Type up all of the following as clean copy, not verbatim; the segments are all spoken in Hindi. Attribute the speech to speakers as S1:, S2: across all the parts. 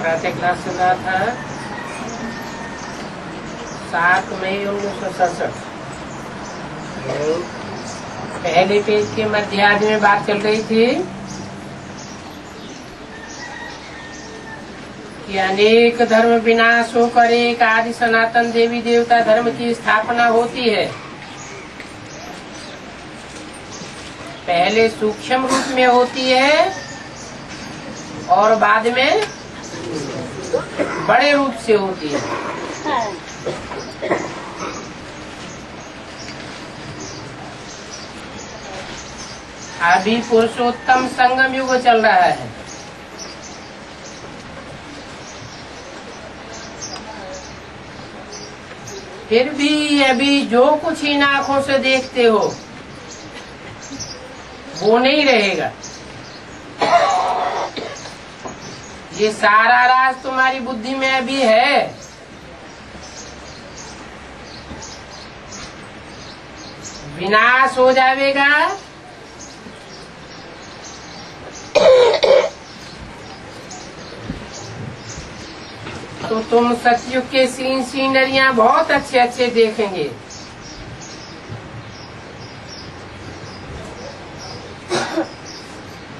S1: कराटे क्लास चल रहा था 7 मई 1967। पहले पेज के मध्यार्ध में बात चल रही थी कि अनेक धर्म विनाश होकर एक आदि सनातन देवी देवता धर्म की स्थापना होती है। पहले सूक्ष्म रूप में होती है और बाद में बड़े रूप से होती है। अभी पुरुषोत्तम संगम युग चल रहा है। फिर भी अभी जो कुछ इन आँखों से देखते हो वो नहीं रहेगा। ये सारा राज तुम्हारी बुद्धि में अभी है। विनाश हो जाएगा तो तुम सतयुग के सीनरियां बहुत अच्छे अच्छे देखेंगे।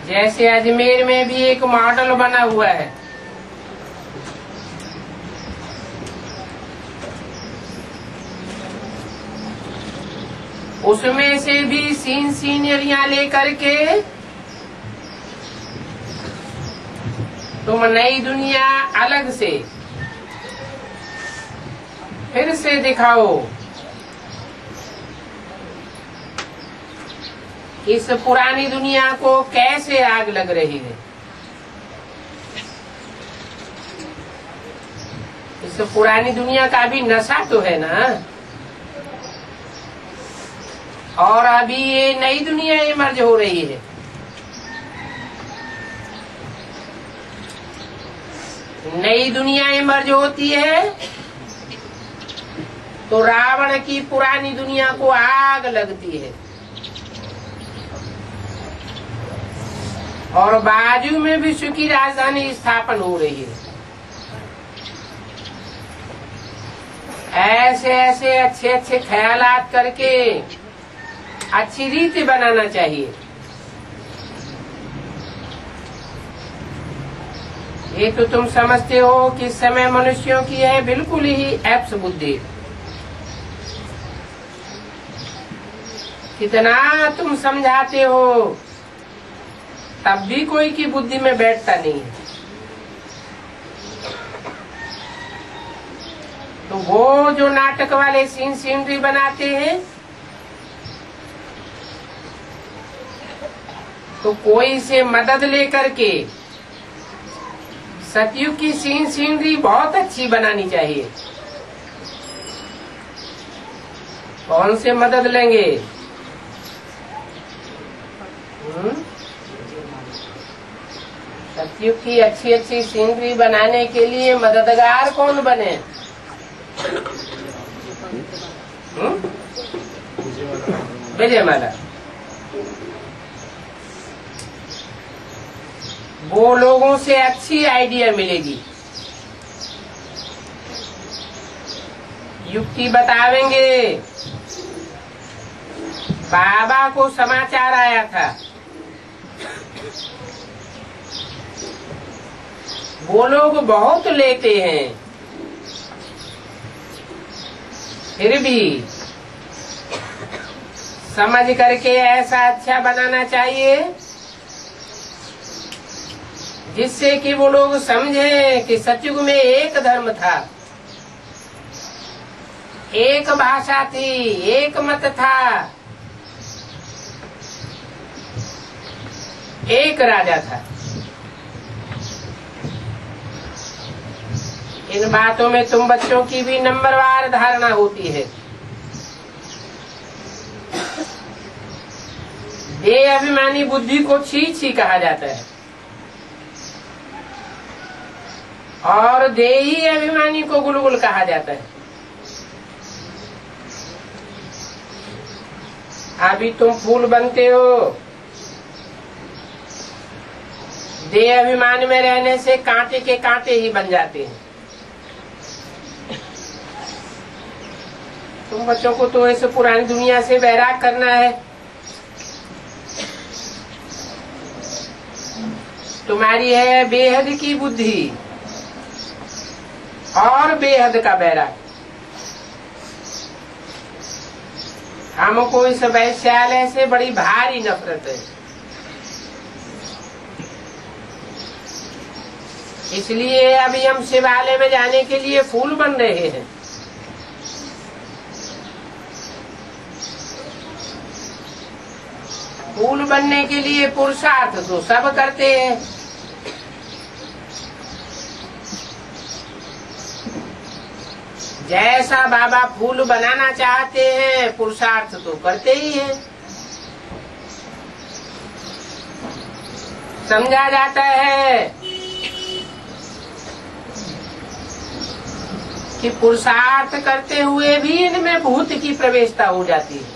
S1: जैसे अजमेर में भी एक मॉडल बना हुआ है। उसमें से भी सीनरियां लेकर के तुम नई दुनिया अलग से फिर से दिखाओ। इस पुरानी दुनिया को कैसे आग लग रही है। इस पुरानी दुनिया का भी नशा तो है ना। और अभी ये नई दुनिया इमर्ज हो रही है। नई दुनिया इमर्ज होती है तो रावण की पुरानी दुनिया को आग लगती है और बाजू में विश्व की राजधानी स्थापन हो रही है। ऐसे ऐसे अच्छे अच्छे ख्यालात करके अच्छी रीति बनाना चाहिए। ये तो तुम समझते हो कि समय मनुष्यों की है बिल्कुल ही एप्स बुद्धि। कितना तुम समझाते हो तब भी कोई की बुद्धि में बैठता नहीं है। तो वो जो नाटक वाले सीनरी बनाते हैं तो कोई से मदद लेकर के सतयुग की सीनरी बहुत अच्छी बनानी चाहिए। कौन से मदद लेंगे? सतयुग की अच्छी अच्छी सीनरी बनाने के लिए मददगार कौन बने? विजयमाला। वो लोगों से अच्छी आइडिया मिलेगी। युक्ति बतावेंगे। बाबा को समाचार आया था। वो लोग बहुत लेते हैं फिर भी समझ करके ऐसा अच्छा बनाना चाहिए जिससे कि वो लोग समझे कि सतयुग में एक धर्म था, एक भाषा थी, एक मत था, एक राजा था। इन बातों में तुम बच्चों की भी नंबरवार धारणा होती है। देह अभिमानी बुद्धि को छी छी कहा जाता है और देही अभिमानी को गुलगुल कहा जाता है। अभी तुम फूल बनते हो, देह अभिमान में रहने से कांटे के कांटे ही बन जाते हैं। तुम बच्चों को तो ऐसे पुरानी दुनिया से वैराग करना है। तुम्हारी है बेहद की बुद्धि और बेहद का वैराग। हमको इस वैश्यालय से बड़ी भारी नफरत है, इसलिए अभी हम शिवालय में जाने के लिए फूल बन रहे हैं। फूल बनने के लिए पुरुषार्थ तो सब करते हैं, जैसा बाबा फूल बनाना चाहते हैं पुरुषार्थ तो करते ही हैं। समझा जाता है कि पुरुषार्थ करते हुए भी इनमें भूत की प्रवेशता हो जाती है।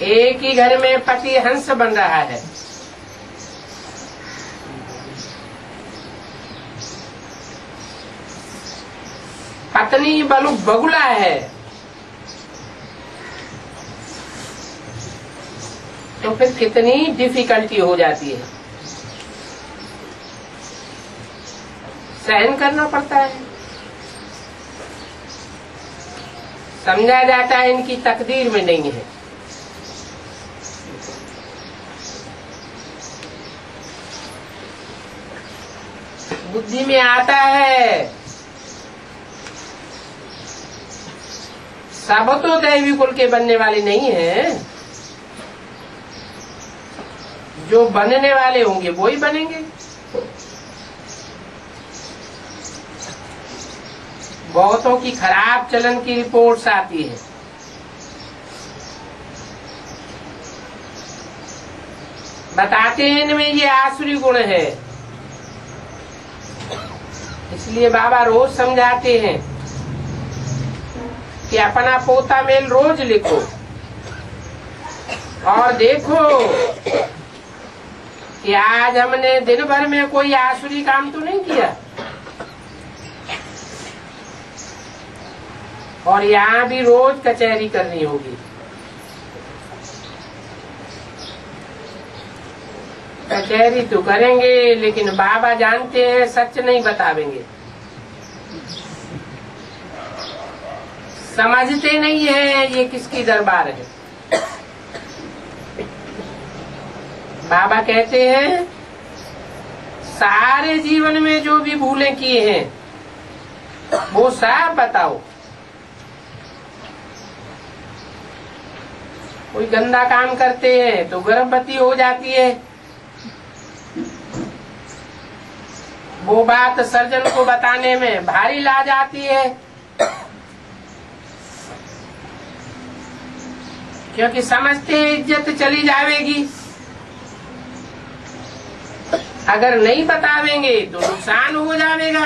S1: एक ही घर में पति हंस बन रहा है, पत्नी बगुला है, तो फिर कितनी डिफिकल्टी हो जाती है, सहन करना पड़ता है। समझा जाता है इनकी तकदीर में नहीं है। बुद्धि में आता है सब तो दैवी कुल के बनने वाले नहीं हैं, जो बनने वाले होंगे वो ही बनेंगे। बहुतों की खराब चलन की रिपोर्ट्स आती है, बताते हैं इनमें ये आसुरी गुण है। इसलिए बाबा रोज समझाते हैं कि अपना पोता मेल रोज लिखो और देखो कि आज हमने दिन भर में कोई आसुरी काम तो नहीं किया। और यहाँ भी रोज कचहरी करनी होगी। कचहरी तो करेंगे, लेकिन बाबा जानते हैं सच नहीं बतावेंगे। समझते नहीं है ये किसकी दरबार है। बाबा कहते हैं सारे जीवन में जो भी भूलें किए हैं वो सब बताओ। कोई गंदा काम करते हैं तो गर्भवती हो जाती है, वो बात सर्जन को बताने में भारी लाज आती है, क्योंकि समझते हैं इज्जत चली जाएगी। अगर नहीं बतावेंगे तो नुकसान हो जाएगा।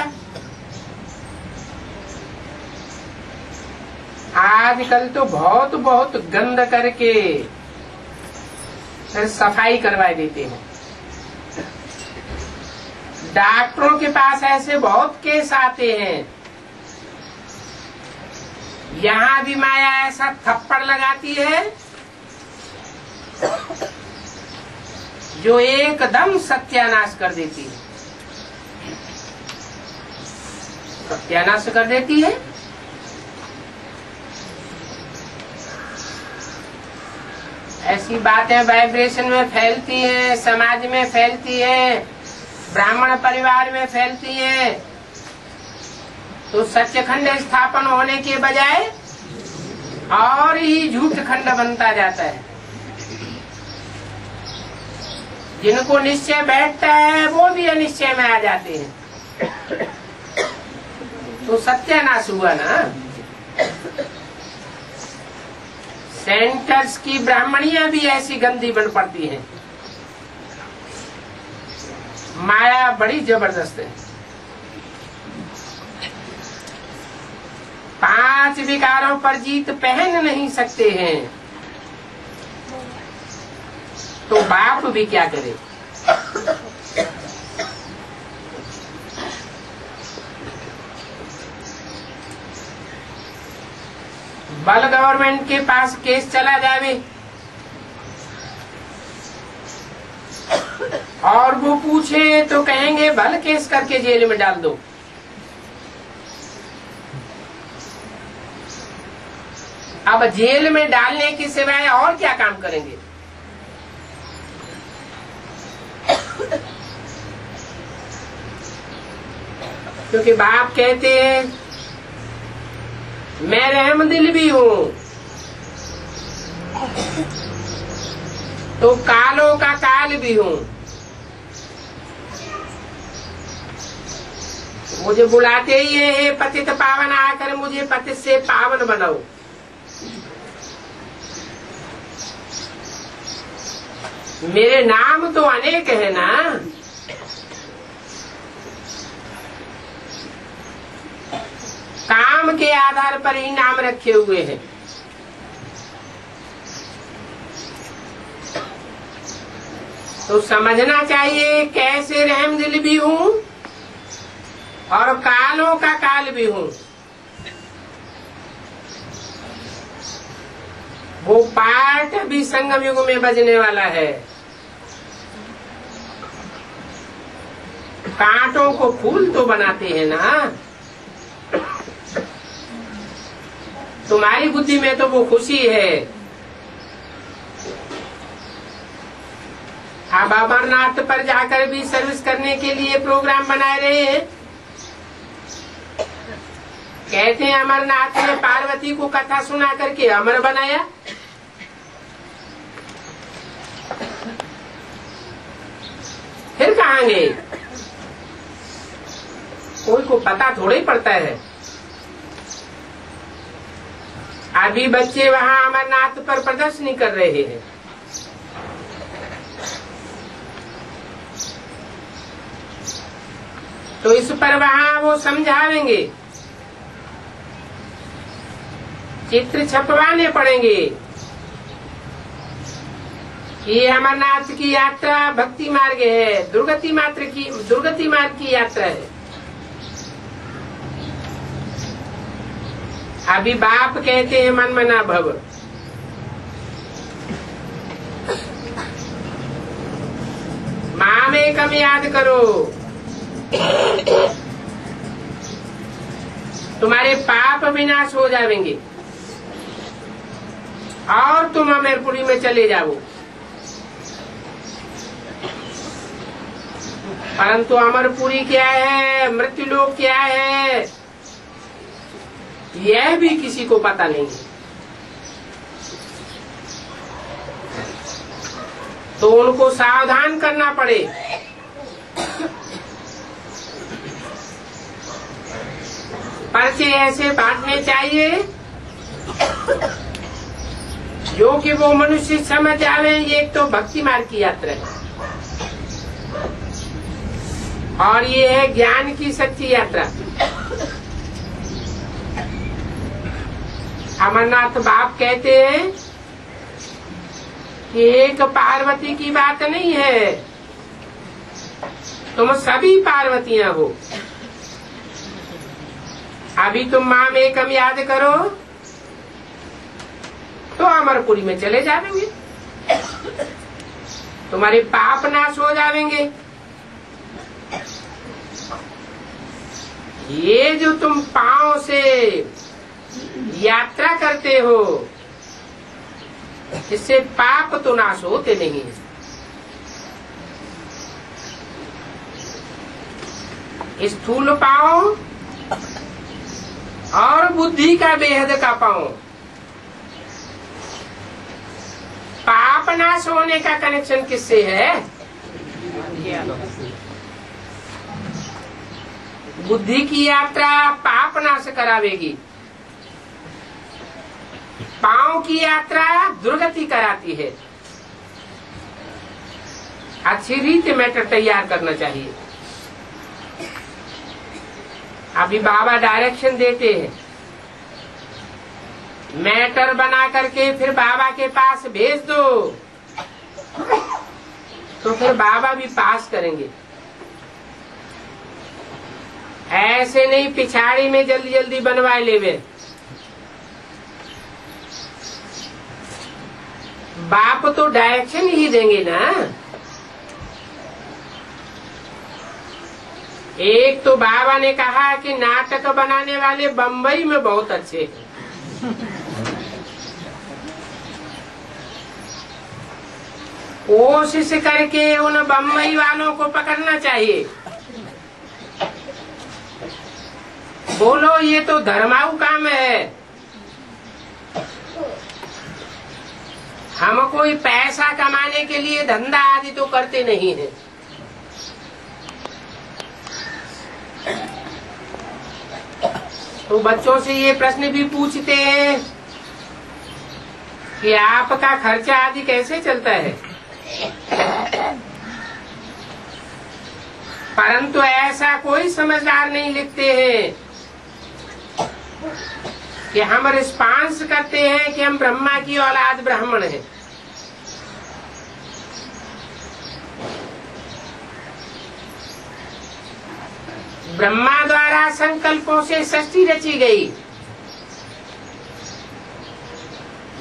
S1: आजकल तो बहुत बहुत गंद करके फिर सफाई करवा देते हैं। डॉक्टरों के पास ऐसे बहुत केस आते हैं, यहाँ भी माया ऐसा थप्पड़ लगाती है जो एकदम सत्यानाश कर देती है। सत्यानाश कर देती है। ऐसी बातें वाइब्रेशन में फैलती हैं, समाज में फैलती हैं, ब्राह्मण परिवार में फैलती हैं, तो सच्चखंड स्थापन होने के बजाय और ही झूठ खंड बनता जाता है। जिनको निश्चय बैठता है वो भी अनिश्चय में आ जाते हैं, तो सत्यानाश हुआ ना। सेंटर्स की ब्राह्मणियां भी ऐसी गंदी बन पड़ती हैं। माया बड़ी जबरदस्त है। 5 विकारों पर जीत पहन नहीं सकते हैं। तो बाप भी क्या करे। बल गवर्नमेंट के पास केस चला जावे और वो पूछे तो कहेंगे भल केस करके जेल में डाल दो। अब जेल में डालने की सिवाय और क्या काम करेंगे। क्योंकि बाप कहते हैं मैं रहमदिल भी हूं, तो कालों का काल भी हूं। मुझे बुलाते ही है पतित पावन आकर मुझे पतित से पावन बनाओ। मेरे नाम तो अनेक है ना, काम के आधार पर ही नाम रखे हुए हैं। तो समझना चाहिए कैसे रहमदिल भी हूं और कालों का काल भी हूं। वो पाठ भी संगम युग में बजने वाला है। कांटों को फूल तो बनाते हैं ना। तुम्हारी बुद्धि में तो वो खुशी है। आप अमरनाथ पर जाकर भी सर्विस करने के लिए प्रोग्राम बनाए रहे हैं। कहते हैं अमरनाथ ने पार्वती को कथा सुना करके अमर बनाया। फिर कहाँ गए? कोई को पता थोड़ा ही पड़ता है। अभी बच्चे वहाँ अमरनाथ पर प्रदर्शनी कर रहे हैं। तो इस पर वहाँ वो समझावेंगे, चित्र छपवाने पड़ेंगे। ये अमरनाथ की यात्रा भक्ति मार्ग है, दुर्गति मार्ग की यात्रा है। अभी बाप कहते हैं मन मना भव। माँ में कम याद करो, तुम्हारे पाप विनाश हो जाएंगे और तुम अमरपुरी में चले जाओ। परंतु अमरपुरी क्या है, मृत्युलोक क्या है, यह भी किसी को पता नहीं। तो उनको सावधान करना पड़े। पर्चे ऐसे बांटने चाहिए जो कि वो मनुष्य समझ आवे ये तो भक्ति मार्ग की यात्रा है और ये है ज्ञान की सच्ची यात्रा। अमरनाथ बाप कहते हैं कि एक पार्वती की बात नहीं है, तुम सभी पार्वतियां हो। अभी तुम माँ में कम याद करो तो अमरपुरी में चले जाएंगे, तुम्हारे पाप नाश हो जाएंगे। ये जो तुम पांव से यात्रा करते हो इससे पाप तो नाश होते नहीं। स्थूल पांव और बुद्धि का बेहद का पांव, पाप नाश होने का कनेक्शन किससे है? बुद्धि की यात्रा पाप नाश करावेगी, पांव की यात्रा दुर्गति कराती है। अच्छी रीति मैटर तैयार करना चाहिए। अभी बाबा डायरेक्शन देते हैं, मैटर बना करके फिर बाबा के पास भेज दो। तो फिर बाबा भी पास करेंगे। ऐसे नहीं पिछाड़ी में जल्दी जल्दी बनवा लेवे। बाप तो डायरेक्शन ही देंगे ना। एक तो बाबा ने कहा कि नाटक बनाने वाले बम्बई में बहुत अच्छे हैं। कोशिश करके उन बम्बई वालों को पकड़ना चाहिए। बोलो ये तो धर्माऊ काम है। हम कोई पैसा कमाने के लिए धंधा आदि तो करते नहीं है। तो बच्चों से ये प्रश्न भी पूछते हैं कि आपका खर्चा आदि कैसे चलता है। परंतु ऐसा कोई समझदार नहीं लिखते हैं कि हम रिस्पांस करते हैं कि हम ब्रह्मा की औलाद ब्राह्मण हैं। ब्रह्मा द्वारा संकल्पों से सृष्टि रची गई।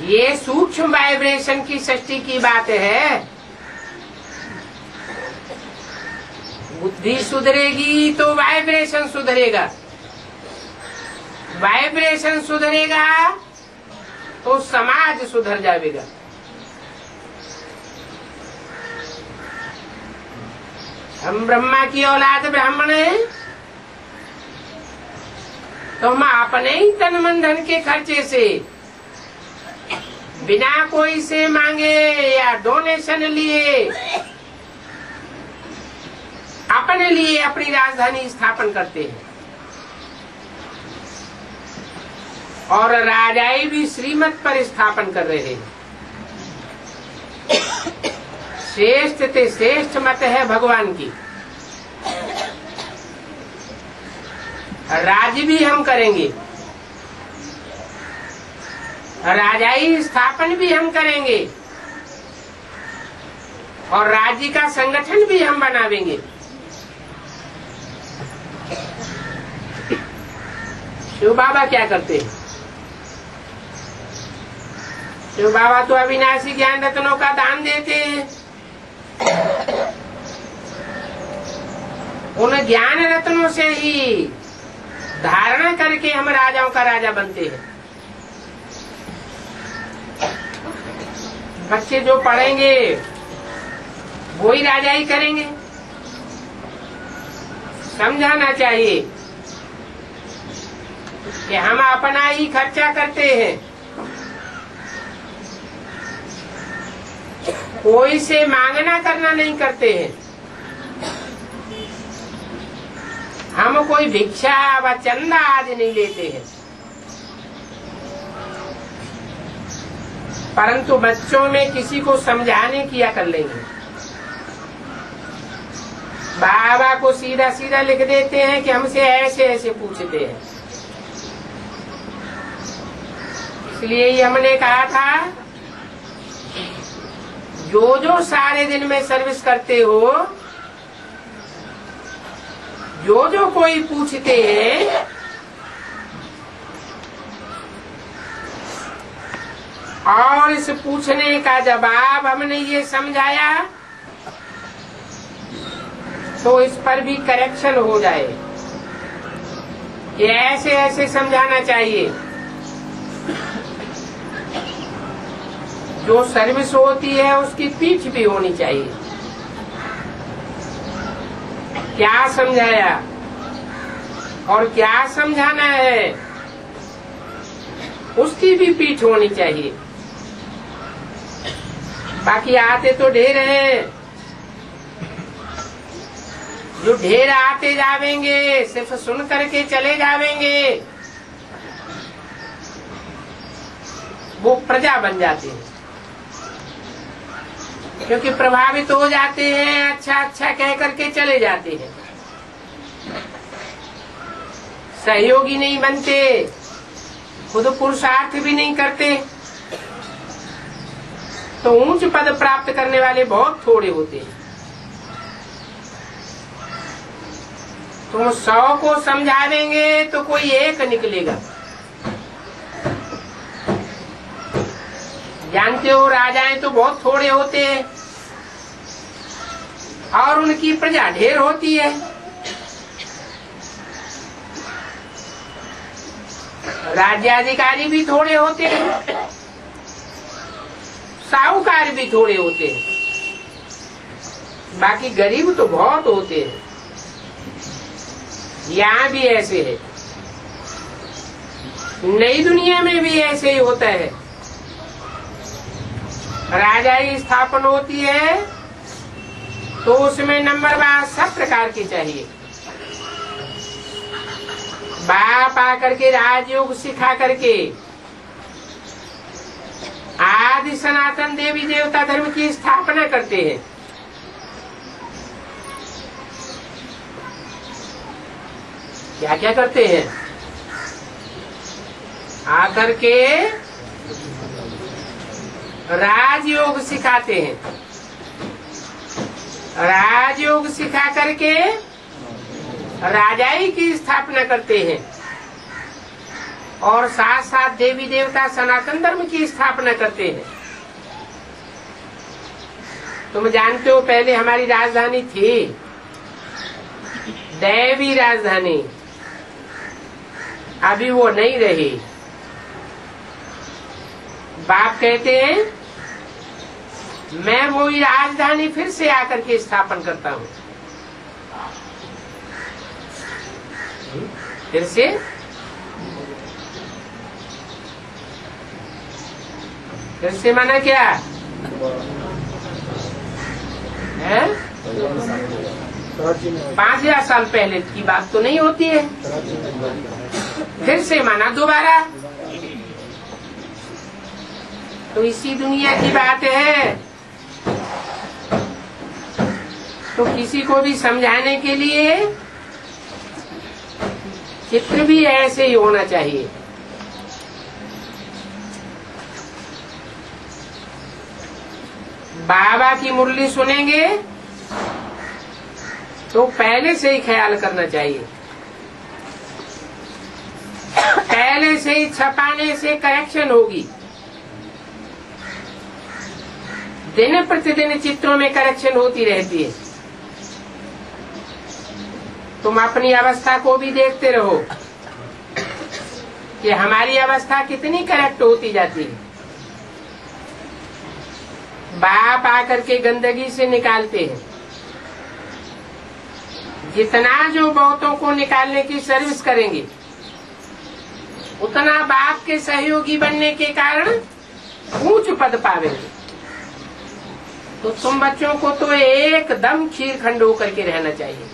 S1: ये सूक्ष्म वाइब्रेशन की सृष्टि की बात है। बुद्धि सुधरेगी तो वाइब्रेशन सुधरेगा। वाइब्रेशन सुधरेगा तो समाज सुधर जाएगा। हम ब्रह्मा की औलाद ब्राह्मण हैं तो हम अपने ही तन मन धन के खर्चे से बिना कोई से मांगे या डोनेशन लिए अपने लिए अपनी राजधानी स्थापन करते हैं। और राजाई भी श्रीमत पर स्थापन कर रहे हैं। श्रेष्ठ ते श्रेष्ठ मत है भगवान की। राज्य भी हम करेंगे, राजाई स्थापन भी हम करेंगे और राज्य का संगठन भी हम बनावेंगे। शिव बाबा क्या करते हैं? शिव बाबा तो अविनाशी ज्ञान रत्नों का दान देते हैं। उन ज्ञान रत्नों से ही धारणा करके हम राजाओं का राजा बनते हैं। बच्चे जो पढ़ेंगे वो ही राजाई करेंगे। समझाना चाहिए कि हम अपना ही खर्चा करते हैं, कोई से मांगना करना नहीं करते हैं। हम कोई भिक्षा व चंदा आदि नहीं लेते हैं। परंतु बच्चों में किसी को समझाने की अकल नहीं है। बाबा को सीधा सीधा लिख देते हैं कि हमसे ऐसे ऐसे पूछते हैं। इसलिए ही हमने कहा था जो जो सारे दिन में सर्विस करते हो, जो जो कोई पूछते हैं और इस पूछने का जवाब हमने ये समझाया तो इस पर भी करेक्शन हो जाए। ये ऐसे ऐसे समझाना चाहिए। जो सर्विस होती है उसकी पीठ भी होनी चाहिए। क्या समझाया और क्या समझाना है उसकी भी पीठ होनी चाहिए। बाकी आते तो ढेर हैं, जो ढेर आते जावेंगे सिर्फ सुन करके चले जावेंगे, वो प्रजा बन जाते हैं। क्योंकि प्रभावित हो जाते हैं, अच्छा अच्छा कह करके चले जाते हैं, सहयोगी नहीं बनते, खुद पुरुषार्थ भी नहीं करते। तो ऊंच पद प्राप्त करने वाले बहुत थोड़े होते हैं। तुम 100 को समझावेंगे तो कोई एक निकलेगा। जानते हो राजाएं तो बहुत थोड़े होते हैं और उनकी प्रजा ढेर होती है। राज्याधिकारी भी थोड़े होते हैं, साहूकार भी थोड़े होते हैं, बाकी गरीब तो बहुत होते हैं। यहाँ भी ऐसे है, नई दुनिया में भी ऐसे ही होता है। राजा की स्थापना होती है तो उसमें नंबरबाज सब प्रकार के चाहिए। बाप आकर के राजयोग सिखा करके आदि सनातन देवी देवता धर्म की स्थापना करते हैं। क्या क्या करते हैं? आकर के राजयोग सिखाते हैं। राजयोग सिखा करके राजाई की स्थापना करते हैं और साथ साथ देवी देवता सनातन धर्म की स्थापना करते हैं। तुम जानते हो पहले हमारी राजधानी थी दैवी राजधानी, अभी वो नहीं रही। बाप कहते हैं मैं वही राजधानी फिर से आकर के स्थापन करता हूँ। फिर से माना क्या है? 5000 साल पहले की बात तो नहीं होती है। फिर से माना दोबारा। तो इसी दुनिया की बात है। तो किसी को भी समझाने के लिए चित्र भी ऐसे ही होना चाहिए। बाबा की मुरली सुनेंगे तो पहले से ही ख्याल करना चाहिए, पहले से ही छपाने से करेक्शन होगी। दिन प्रतिदिन चित्रों में करेक्शन होती रहती है। तुम अपनी अवस्था को भी देखते रहो कि हमारी अवस्था कितनी करेक्ट होती जाती है। बाप आकर के गंदगी से निकालते हैं। जितना जो बहुतों को निकालने की सर्विस करेंगे उतना बाप के सहयोगी बनने के कारण ऊंच पद पावेंगे। तो तुम बच्चों को तो एकदम खीर खंड होकर के रहना चाहिए।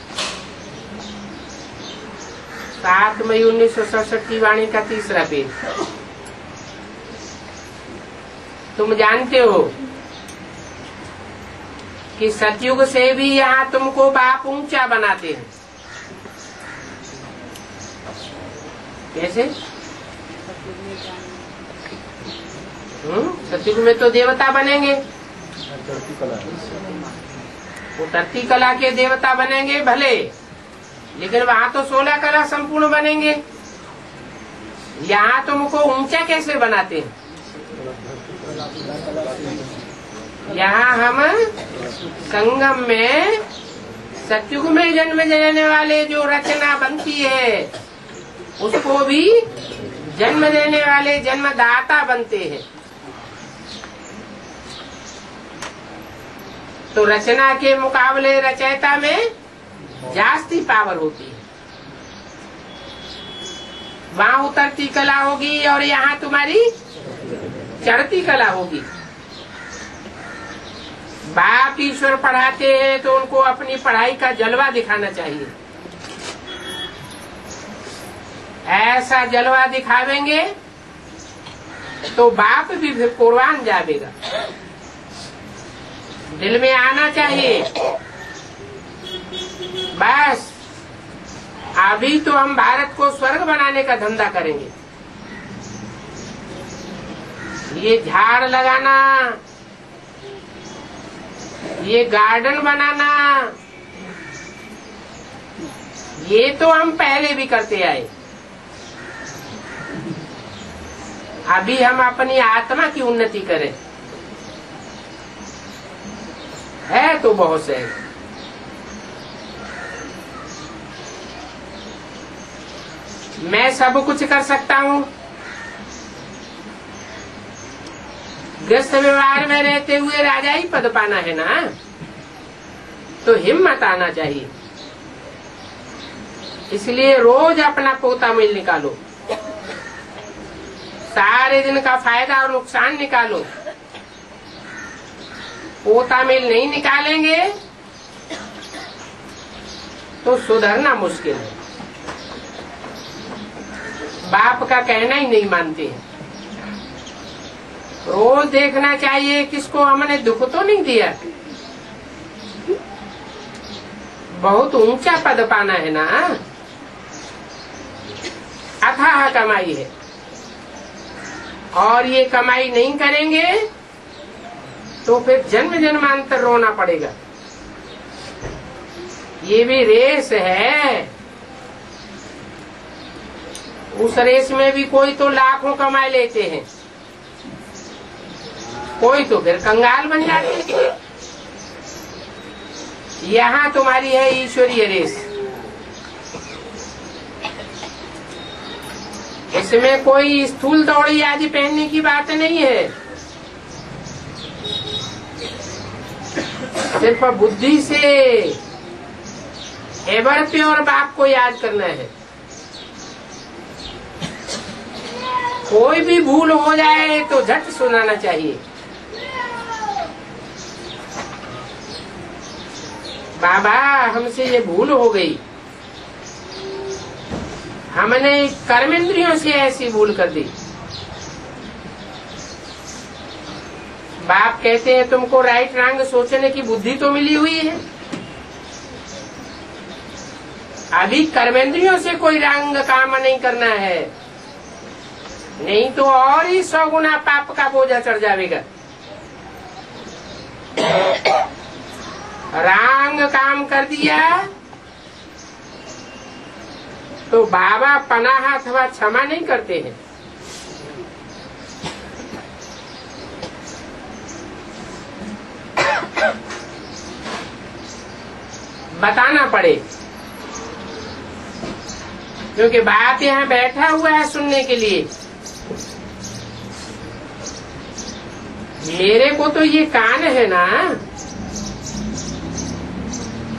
S1: 7 मई 1967 की वाणी का 3रा पेज। तुम जानते हो कि सतयुग से भी यहाँ तुमको बाप ऊंचा बनाते हैं। कैसे? सतयुग में तो देवता बनेंगे, वो धरती कला के देवता बनेंगे भले, लेकिन वहाँ तो 16 कला संपूर्ण बनेंगे। यहाँ तुमको ऊंचा कैसे बनाते हैं? यहाँ हम संगम में सतयुग में जन्म लेने वाले जो रचना बनती है उसको भी जन्म देने वाले जन्मदाता बनते हैं। तो रचना के मुकाबले रचयिता में जास्ती पावर होती है। वहाँ उतरती कला होगी और यहाँ तुम्हारी चढ़ती कला होगी। बाप ईश्वर पढ़ाते हैं तो उनको अपनी पढ़ाई का जलवा दिखाना चाहिए। ऐसा जलवा दिखावेंगे तो बाप भी फिर कुर्बान जाएगा। दिल में आना चाहिए बस अभी तो हम भारत को स्वर्ग बनाने का धंधा करेंगे। ये झाड़ लगाना, ये गार्डन बनाना, ये तो हम पहले भी करते आए। अभी हम अपनी आत्मा की उन्नति करें, है तो बहुत से। मैं सब कुछ कर सकता हूँ। गृहस्थ व्यवहार में रहते हुए राजा ही पद पाना है ना, तो हिम्मत आना चाहिए। इसलिए रोज अपना पोता मिल निकालो, सारे दिन का फायदा और नुकसान निकालो। पोता मिल नहीं निकालेंगे तो सुधरना मुश्किल है। बाप का कहना ही नहीं मानते हैं। रोज देखना चाहिए किसको हमने दुख तो नहीं दिया। बहुत ऊंचा पद पाना है ना, अथाह कमाई है, और ये कमाई नहीं करेंगे तो फिर जन्म जन्मांतर रोना पड़ेगा। ये भी रेस है। उस रेस में भी कोई तो लाखों कमा लेते हैं, कोई तो फिर कंगाल बन जाते हैं। यहाँ तुम्हारी है ईश्वरीय रेस। इसमें कोई स्थूल दौड़ी आदि पहनने की बात नहीं है। सिर्फ बुद्धि से एवर प्योर बाप को याद करना है। कोई भी भूल हो जाए तो झट सुनाना चाहिए। बाबा हमसे ये भूल हो गई, हमने कर्मेंद्रियों से ऐसी भूल कर दी। बाप कहते हैं तुमको राइट रॉन्ग सोचने की बुद्धि तो मिली हुई है, अभी कर्मेंद्रियों से कोई रंग काम नहीं करना है, नहीं तो और ही 100 गुना पाप का बोझा चढ़ जाएगा। रंग काम कर दिया तो बाबा पनाह अथवा क्षमा नहीं करते हैं। बताना पड़े, क्योंकि बाप यहाँ बैठा हुआ है सुनने के लिए। मेरे को तो ये कान है ना,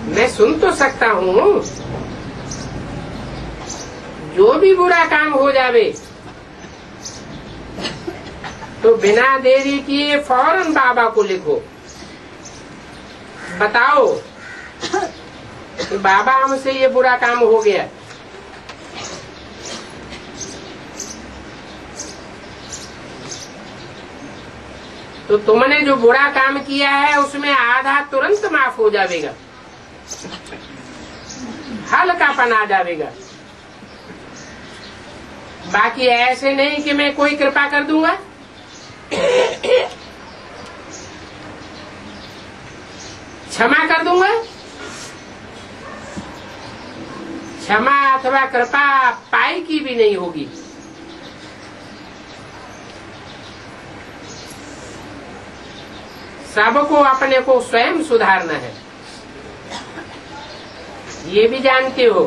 S1: मैं सुन तो सकता हूँ। जो भी बुरा काम हो जावे तो बिना देरी किए फौरन बाबा को लिखो, बताओ कि बाबा हमसे ये बुरा काम हो गया। तो तुमने जो बुरा काम किया है उसमें आधा तुरंत माफ हो जाएगा, हल्कापन आ जाएगा। बाकी ऐसे नहीं कि मैं कोई कृपा कर दूंगा। क्षमा कर दूंगा, क्षमा अथवा कृपा पाई की भी नहीं होगी। सबको अपने को स्वयं सुधारना है। ये भी जानते हो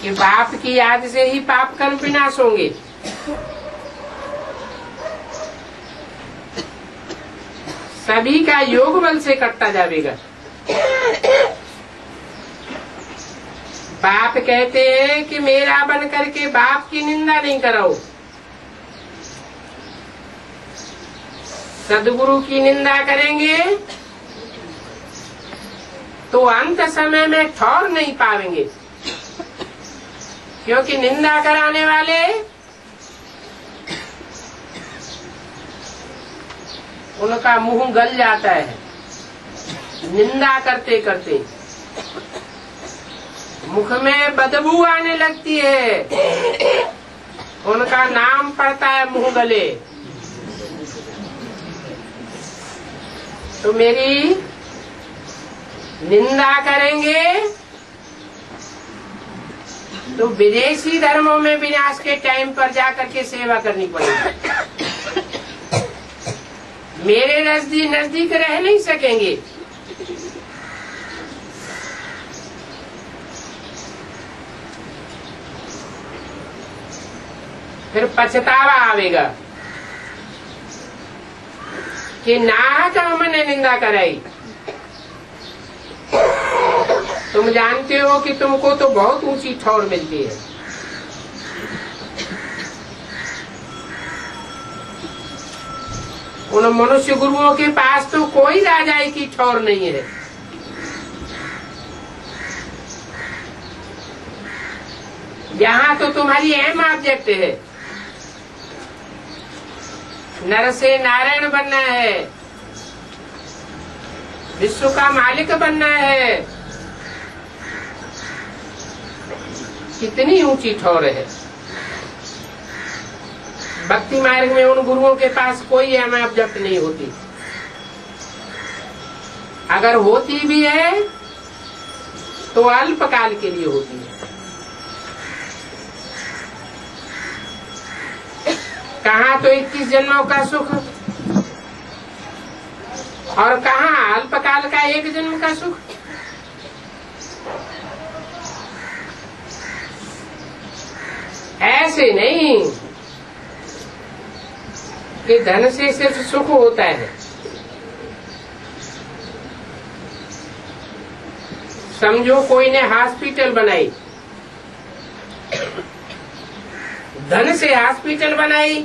S1: कि बाप की याद से ही पाप कर्म विनाश होंगे। सभी का योग बल से कटता जाएगा। बाप कहते हैं कि मेरा बन करके बाप की निंदा नहीं कराओ, सदगुरु की निंदा करेंगे तो अंत समय में ठौर नहीं पाएंगे, क्योंकि निंदा कराने वाले उनका मुंह गल जाता है। निंदा करते करते मुख में बदबू आने लगती है, उनका नाम पड़ता है मुंह गले। तो मेरी निंदा करेंगे तो विदेशी धर्मों में विनाश के टाइम पर जाकर के सेवा करनी पड़ेगी। मेरे नजदीक रह नहीं सकेंगे। फिर पछतावा आवेगा कि नाहक हमने निंदा कराई। तुम जानते हो कि तुमको तो बहुत ऊंची ठौर मिलती है। उन मनुष्य गुरुओं के पास तो कोई राजाई की ठौर नहीं है। यहाँ तो तुम्हारी अहम ऑब्जेक्ट है, नर से नारायण बनना है, विश्व का मालिक बनना है। कितनी ऊंची ठौर है। भक्ति मार्ग में उन गुरुओं के पास कोई अहम ऑब्जेक्ट नहीं होती। अगर होती भी है तो अल्पकाल के लिए होती है। कहाँ तो 21 जन्मों का सुख और कहाँ अल्पकाल का 1 जन्म का सुख। ऐसे नहीं कि धन से सिर्फ सुख होता है। समझो कोई ने हॉस्पिटल बनाई, धन से हॉस्पिटल बनाई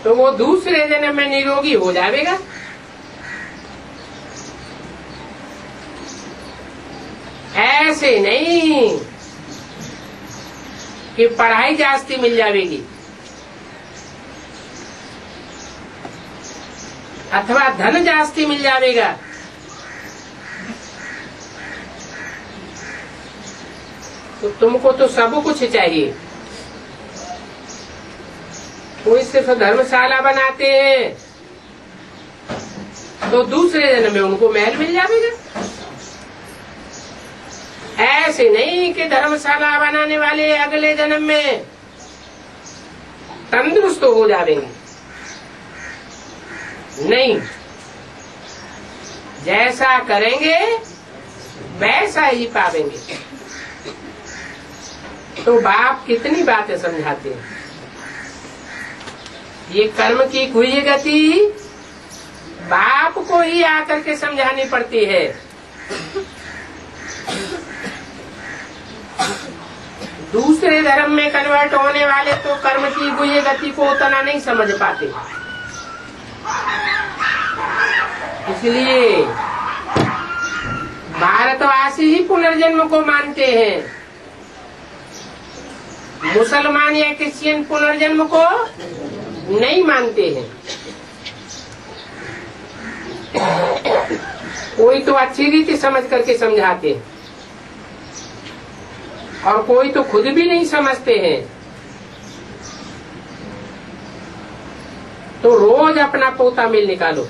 S1: तो वो दूसरे जन्म में निरोगी हो जाएगा। ऐसे नहीं कि पढ़ाई जास्ती मिल जाएगी अथवा धन जास्ती मिल जाएगा। तो तुमको तो सब कुछ चाहिए। कोई सिर्फ धर्मशाला बनाते हैं तो दूसरे जन्म में उनको महल मिल जाएगा। ऐसे नहीं कि धर्मशाला बनाने वाले अगले जन्म में तंदुरुस्त हो जाएंगे। नहीं, जैसा करेंगे वैसा ही पावेंगे। तो बाप कितनी बातें समझाते हैं। ये कर्म की हुई गति बाप को ही आकर के समझानी पड़ती है। दूसरे धर्म में कन्वर्ट होने वाले तो कर्म की हुई गति को उतना नहीं समझ पाते। इसलिए भारतवासी ही पुनर्जन्म को मानते हैं। मुसलमान या क्रिश्चियन पुनर्जन्म को नहीं मानते हैं। कोई तो अच्छी रीति समझ करके समझाते हैं और कोई तो खुद भी नहीं समझते हैं। तो रोज अपना पोता मिल निकालो।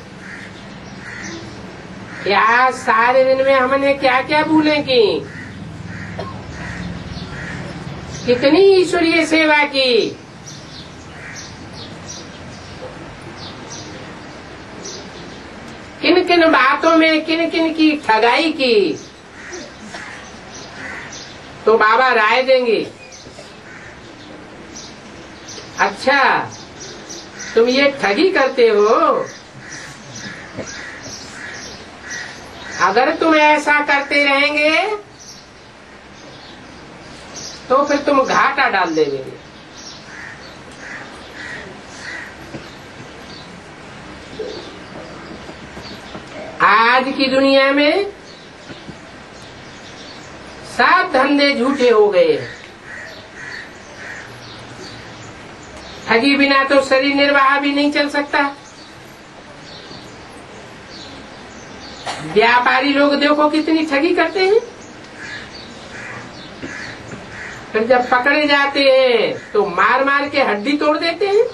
S1: क्या सारे दिन में हमने क्या क्या भूलें की, कितनी ईश्वरीय सेवा की। किन किन बातों में किन किन की ठगाई की। तो बाबा राय देंगे, अच्छा तुम ये ठगी करते हो, अगर तुम ऐसा करते रहेंगे तो फिर तुम घाटा डाल देंगे। आज की दुनिया में सब धंधे झूठे हो गए। ठगी बिना तो शरीर निर्वाह भी नहीं चल सकता। व्यापारी लोग देखो कितनी ठगी करते हैं। फिर जब पकड़े जाते हैं तो मार मार के हड्डी तोड़ देते हैं।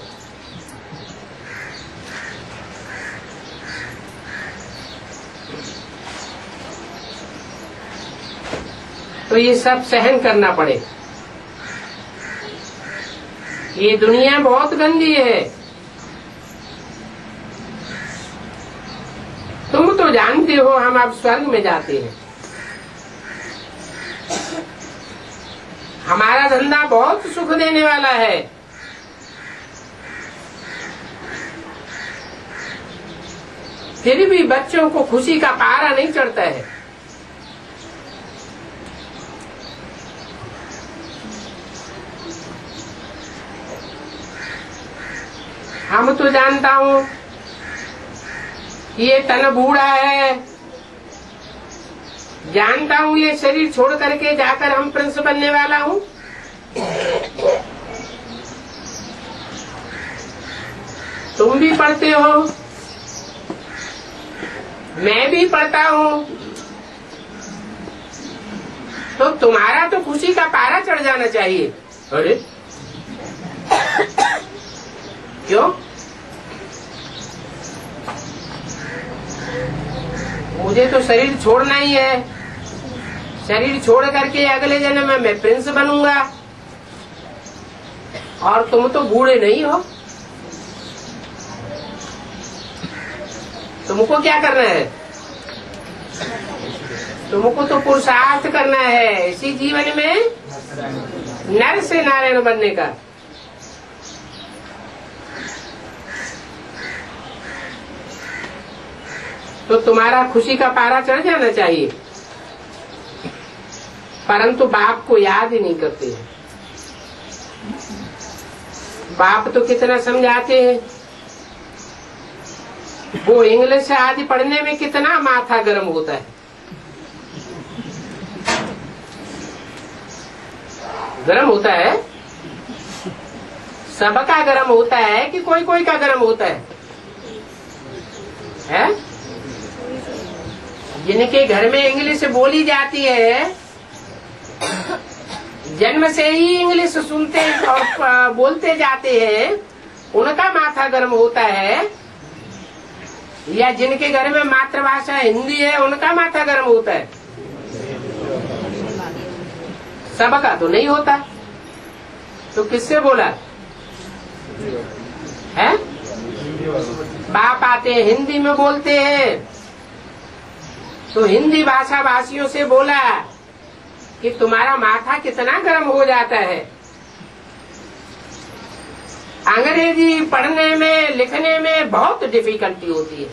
S1: तो ये सब सहन करना पड़े। ये दुनिया बहुत गंदी है। तुम तो जानते हो हम अब स्वर्ग में जाते हैं। हमारा धंधा बहुत सुख देने वाला है। फिर भी बच्चों को खुशी का पारा नहीं चढ़ता है। हम तो जानता हूँ ये तन बूढ़ा है, जानता हूँ ये शरीर छोड़ करके जाकर हम प्रिंस बनने वाला हूँ। तुम भी पढ़ते हो, मैं भी पढ़ता हूँ, तो तुम्हारा तो खुशी का पारा चढ़ जाना चाहिए। अरे क्यों? मुझे तो शरीर छोड़ना ही है। शरीर छोड़ करके अगले जन्म में मैं प्रिंस बनूंगा, और तुम तो बूढ़े नहीं हो। तुमको क्या करना है? तुमको तो पुरुषार्थ करना है इसी जीवन में नर से नारायण बनने का। तो तुम्हारा खुशी का पारा चढ़ जाना चाहिए, परंतु बाप को याद ही नहीं करते हैं। बाप तो कितना समझाते हैं, वो इंग्लिश आदि पढ़ने में कितना माथा गर्म होता है। गर्म होता है, सबका गर्म होता है कि कोई कोई का गर्म होता है? जिनके घर में इंग्लिश बोली जाती है, जन्म से ही इंग्लिश सुनते और बोलते जाते हैं, उनका माथा गर्म होता है, या जिनके घर में मातृभाषा हिंदी है उनका माथा गर्म होता है? सबका तो नहीं होता। तो किससे बोला है? बाप आते हैं हिंदी में बोलते हैं, तो हिंदी भाषा भाषियों से बोला कि तुम्हारा माथा कितना गर्म हो जाता है। अंग्रेजी पढ़ने में लिखने में बहुत डिफिकल्टी होती है।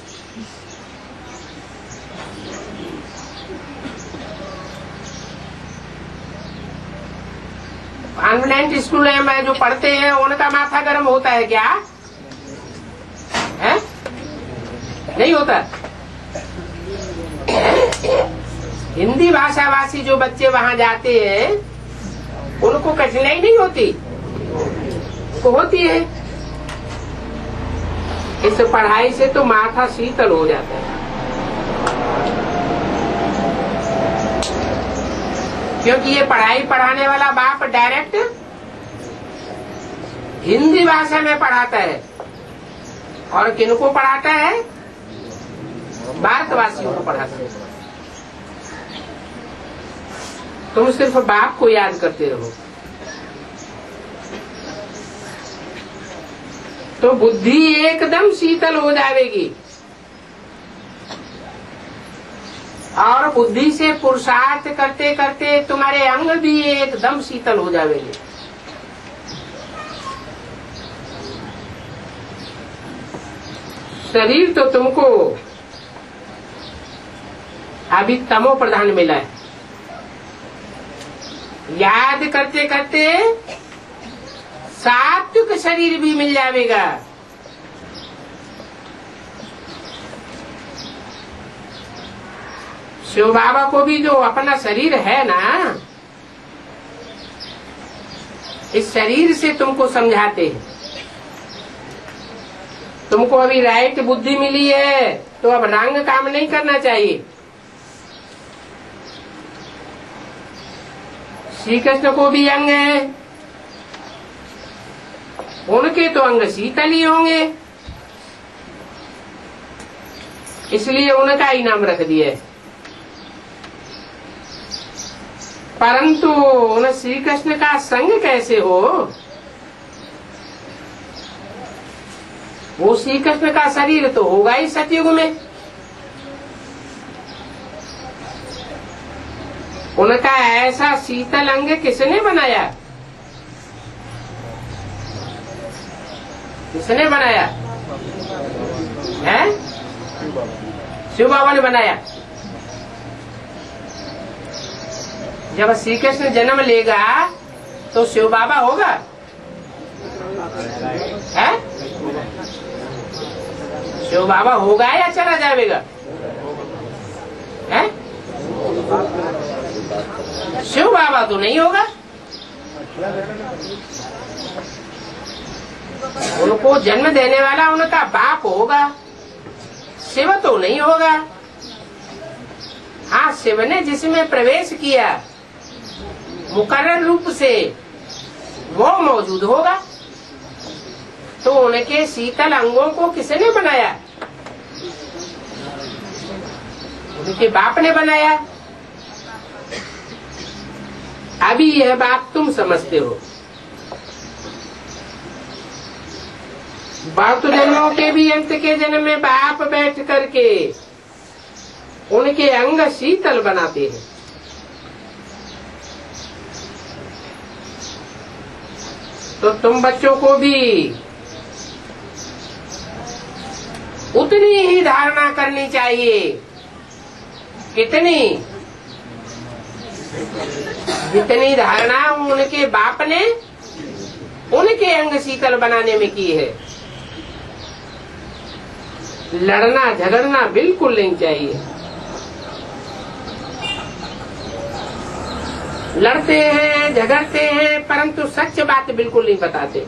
S1: कॉन्वेंट स्कूल में जो पढ़ते हैं उनका माथा गर्म होता है क्या? है? नहीं होता। हिंदी भाषा भाषी जो बच्चे वहाँ जाते हैं उनको कठिनाई नहीं होती? को होती है। इस पढ़ाई से तो माथा शीतल हो जाता है, क्योंकि ये पढ़ाई पढ़ाने वाला बाप डायरेक्ट हिंदी भाषा में पढ़ाता है। और किनको पढ़ाता है? भारतवासियों को पढ़ाता है। तुम सिर्फ बाप को याद करते रहो तो बुद्धि एकदम शीतल हो जाएगी, और बुद्धि से पुरुषार्थ करते करते तुम्हारे अंग भी एकदम शीतल हो जाएंगे। शरीर तो तुमको अभी तमो प्रधान मिला है, याद करते करते सात्विक शरीर भी मिल जाएगा। शिव बाबा को भी जो अपना शरीर है ना, इस शरीर से तुमको समझाते हैं। तुमको अभी राइट बुद्धि मिली है तो अब रंग काम नहीं करना चाहिए। श्री कृष्ण को भी अंग है, उनके तो अंग शीतल ही होंगे, इसलिए उनका ही नाम रख दिया है। परंतु उन श्री कृष्ण का संग कैसे हो? वो श्री कृष्ण का शरीर तो होगा ही सतयुग में। उनका ऐसा शीतल अंग किसने बनाया? किसने बनाया है? शिव बाबा ने बनाया। जब श्री कृष्ण जन्म लेगा तो शिव बाबा होगा है? शिव बाबा होगा या चला जाएगा है? शिव बाबा तो नहीं होगा। उनको जन्म देने वाला उनका बाप होगा, शिव तो नहीं होगा। हाँ, शिव ने जिसमें प्रवेश किया मुकर्रर रूप से वो मौजूद होगा। तो उनके शीतल अंगों को किसने बनाया? उनके बाप ने बनाया। अभी यह बात तुम समझते हो। भक्त जन्मों के भी अंत के जन्म में बाप बैठ करके उनके अंग शीतल बनाते हैं। तो तुम बच्चों को भी उतनी ही धारणा करनी चाहिए। कितनी? जितनी धारणा उनके बाप ने उनके अंग शीतल बनाने में की है। लड़ना झगड़ना बिल्कुल नहीं चाहिए। लड़ते हैं झगड़ते हैं परंतु सच बात बिल्कुल नहीं बताते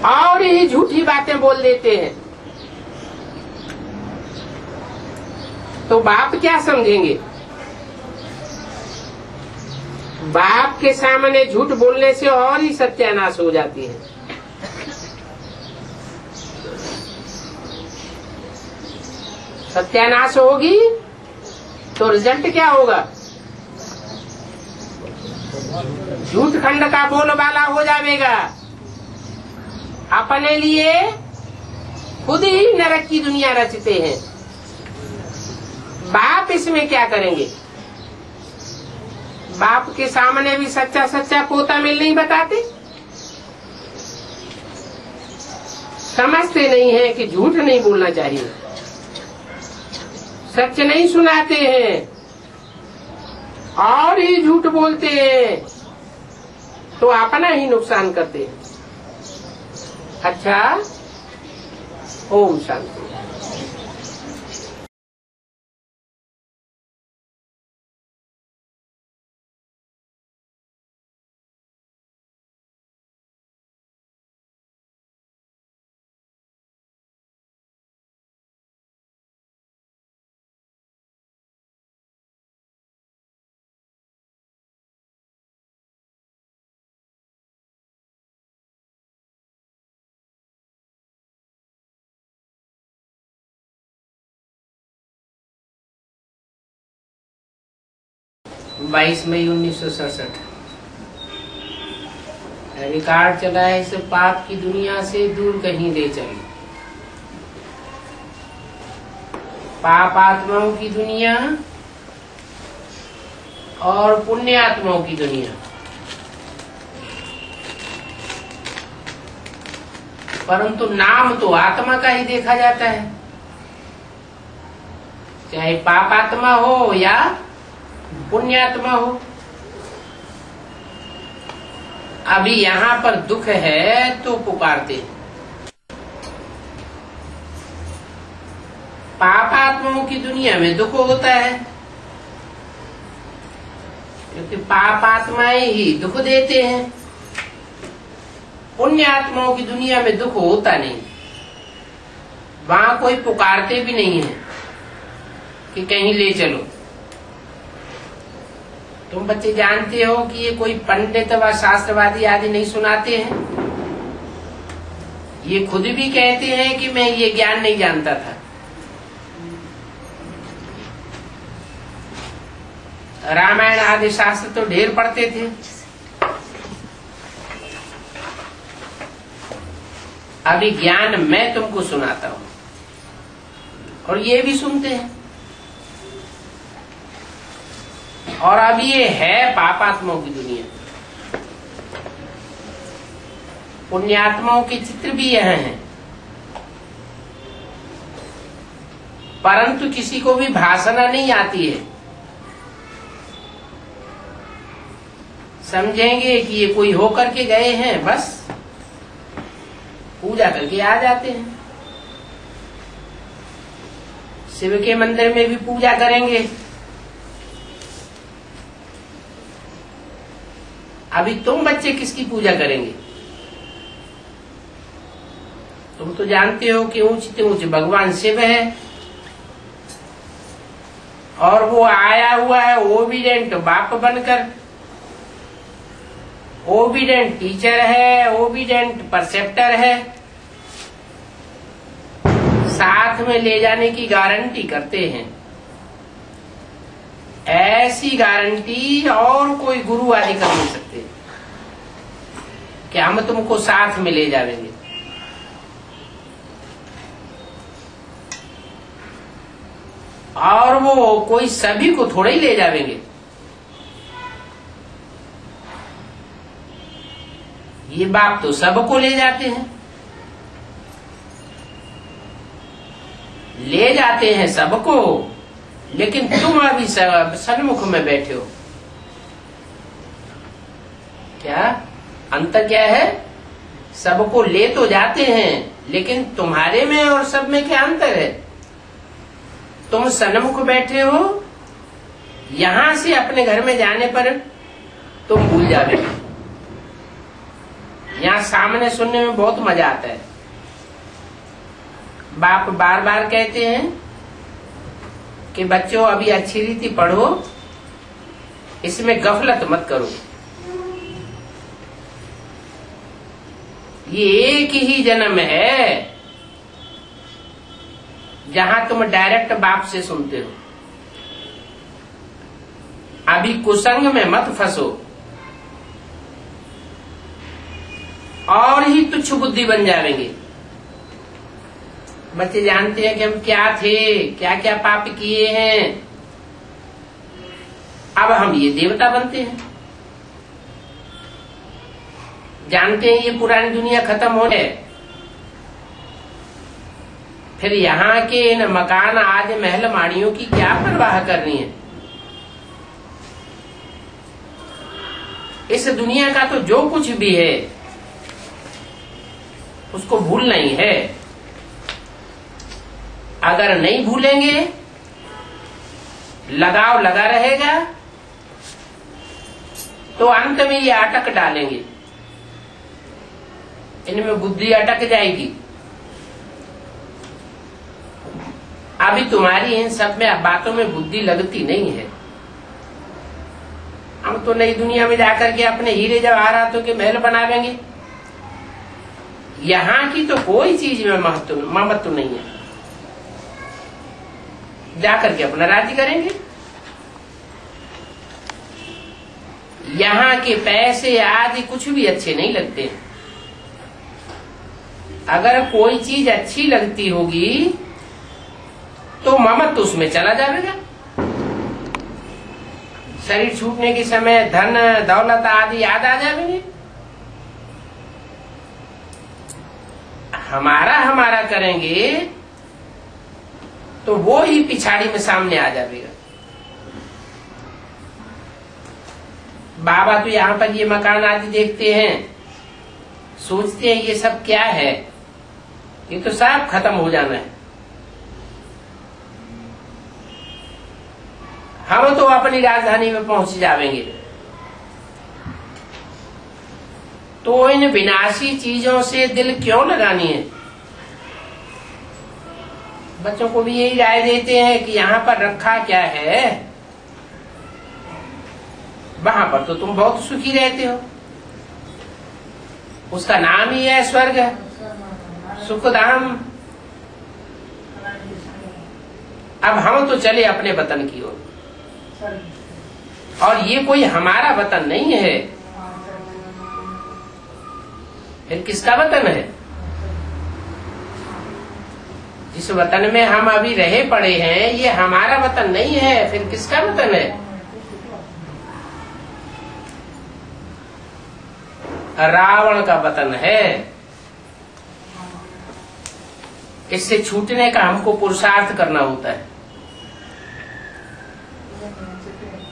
S1: और ही झूठी बातें बोल देते हैं। तो बाप क्या समझेंगे? बाप के सामने झूठ बोलने से और ही सत्यानाश हो जाती है। सत्यानाश होगी तो रिजल्ट क्या होगा? झूठ खंड का बोलबाला हो जाएगा। अपने लिए खुद ही नरक की दुनिया रचते हैं। बाप इसमें क्या करेंगे? बाप के सामने भी सच्चा सच्चा पोता मिल नहीं बताते। समझते नहीं है कि झूठ नहीं बोलना चाहिए। सच नहीं सुनाते हैं और ही झूठ बोलते हैं तो अपना ही नुकसान करते हैं। अच्छा, ओम शांति। बाईस मई 1967 रिकॉर्ड चला है। इस पाप की दुनिया से दूर कहीं ले चलो। पाप आत्माओं की दुनिया और पुण्य आत्माओं की दुनिया। परंतु नाम तो आत्मा का ही देखा जाता है, चाहे पाप आत्मा हो या पुण्यात्मा हो। अभी यहाँ पर दुख है तो पुकारते। पाप आत्माओं की दुनिया में दुख होता है क्योंकि पाप आत्माएं ही दुख देते हैं। पुण्य आत्माओं की दुनिया में दुख होता नहीं। वहां कोई पुकारते भी नहीं है कि कहीं ले चलो। तुम बच्चे जानते हो कि ये कोई पंडित व शास्त्रवादी आदि नहीं सुनाते हैं। ये खुद भी कहते हैं कि मैं ये ज्ञान नहीं जानता था। रामायण आदि शास्त्र तो ढेर पढ़ते थे। अभी ज्ञान मैं तुमको सुनाता हूं और ये भी सुनते हैं। और अब ये है पापात्माओं की दुनिया। पुण्यात्माओं के चित्र भी यह हैं, परंतु किसी को भी भाषणा नहीं आती है। समझेंगे कि ये कोई होकर के गए हैं, बस पूजा करके आ जाते हैं। शिव के मंदिर में भी पूजा करेंगे। अभी तुम बच्चे किसकी पूजा करेंगे? तुम तो जानते हो कि ऊंचे ऊंचे भगवान शिव है और वो आया हुआ है ओबीडेंट बाप बनकर। ओबीडेंट टीचर है, ओबीडेंट परसेप्टर है, साथ में ले जाने की गारंटी करते हैं। ऐसी गारंटी और कोई गुरु आदि कर नहीं सकते कि हम तुमको साथ में ले जाएंगे। और वो कोई सभी को थोड़े ही ले जाएंगे। ये बाप तो सबको ले जाते हैं, ले जाते हैं सबको, लेकिन तुम अभी सन्मुख में बैठे हो। क्या अंतर क्या है? सबको ले तो जाते हैं, लेकिन तुम्हारे में और सब में क्या अंतर है? तुम सन्मुख बैठे हो, यहां से अपने घर में जाने पर तुम भूल जाओगे। यहाँ सामने सुनने में बहुत मजा आता है। बाप बार बार कहते हैं कि बच्चों अभी अच्छी रीति पढ़ो, इसमें गफलत मत करो। ये एक ही जन्म है जहां तुम डायरेक्ट बाप से सुनते हो। अभी कुसंग में मत फंसो और ही तुच्छ बुद्धि बन जाएंगे। बच्चे जानते हैं कि हम क्या थे, क्या क्या पाप किए हैं। अब हम ये देवता बनते हैं। जानते हैं ये पुरानी दुनिया खत्म हो गए, फिर यहाँ के इन मकान आदि महल माड़ियों की क्या परवाह करनी है। इस दुनिया का तो जो कुछ भी है उसको भूलना ही है। अगर नहीं भूलेंगे, लगाव लगा रहेगा, तो अंत में ये अटक डालेंगे, इनमें बुद्धि अटक जाएगी। अभी तुम्हारी इन सब में बातों में बुद्धि लगती नहीं है। हम तो नई दुनिया में जाकर के अपने हीरे जवाहरातों के महल बनावेंगे। यहाँ की तो कोई चीज में महत्व नहीं है। जाकर के अपना राज्य करेंगे। यहाँ के पैसे आदि कुछ भी अच्छे नहीं लगते। अगर कोई चीज अच्छी लगती होगी तो ममत्व उसमें चला जाएगा। शरीर छूटने के समय धन दौलत आदि याद आ जाएंगे। हमारा हमारा करेंगे तो वो ही पिछाड़ी में सामने आ जाएगा। बाबा तो यहाँ पर ये मकान आदि देखते हैं, सोचते हैं ये सब क्या है, ये तो सब खत्म हो जाना है। हम तो अपनी राजधानी में पहुंच जाएंगे। तो इन विनाशी चीजों से दिल क्यों लगानी है? बच्चों को भी यही राय देते हैं कि यहाँ पर रखा क्या है, वहां पर तो तुम बहुत सुखी रहते हो। उसका नाम ही है स्वर्ग, सुखधाम। अब हम तो चले अपने वतन की ओर। और ये कोई हमारा वतन नहीं है, फिर किसका वतन है? जिस वतन में हम अभी रहे पड़े हैं ये हमारा वतन नहीं है, फिर किसका वतन है? रावण का वतन है। इससे छूटने का हमको पुरुषार्थ करना होता है।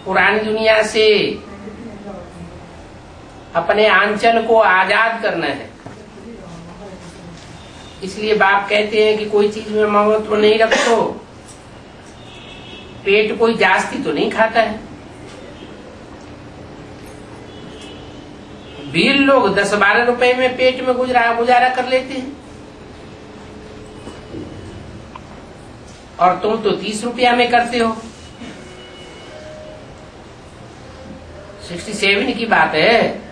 S1: पुरानी दुनिया से अपने आंचल को आजाद करना है। इसलिए बाप कहते हैं कि कोई चीज में ममत्व नहीं रखो। पेट कोई जास्ती तो नहीं खाता है। वीर लोग 10-12 रुपए में पेट में गुजारा कर लेते हैं, और तुम तो 30 रुपया में करते हो। 67 की बात है।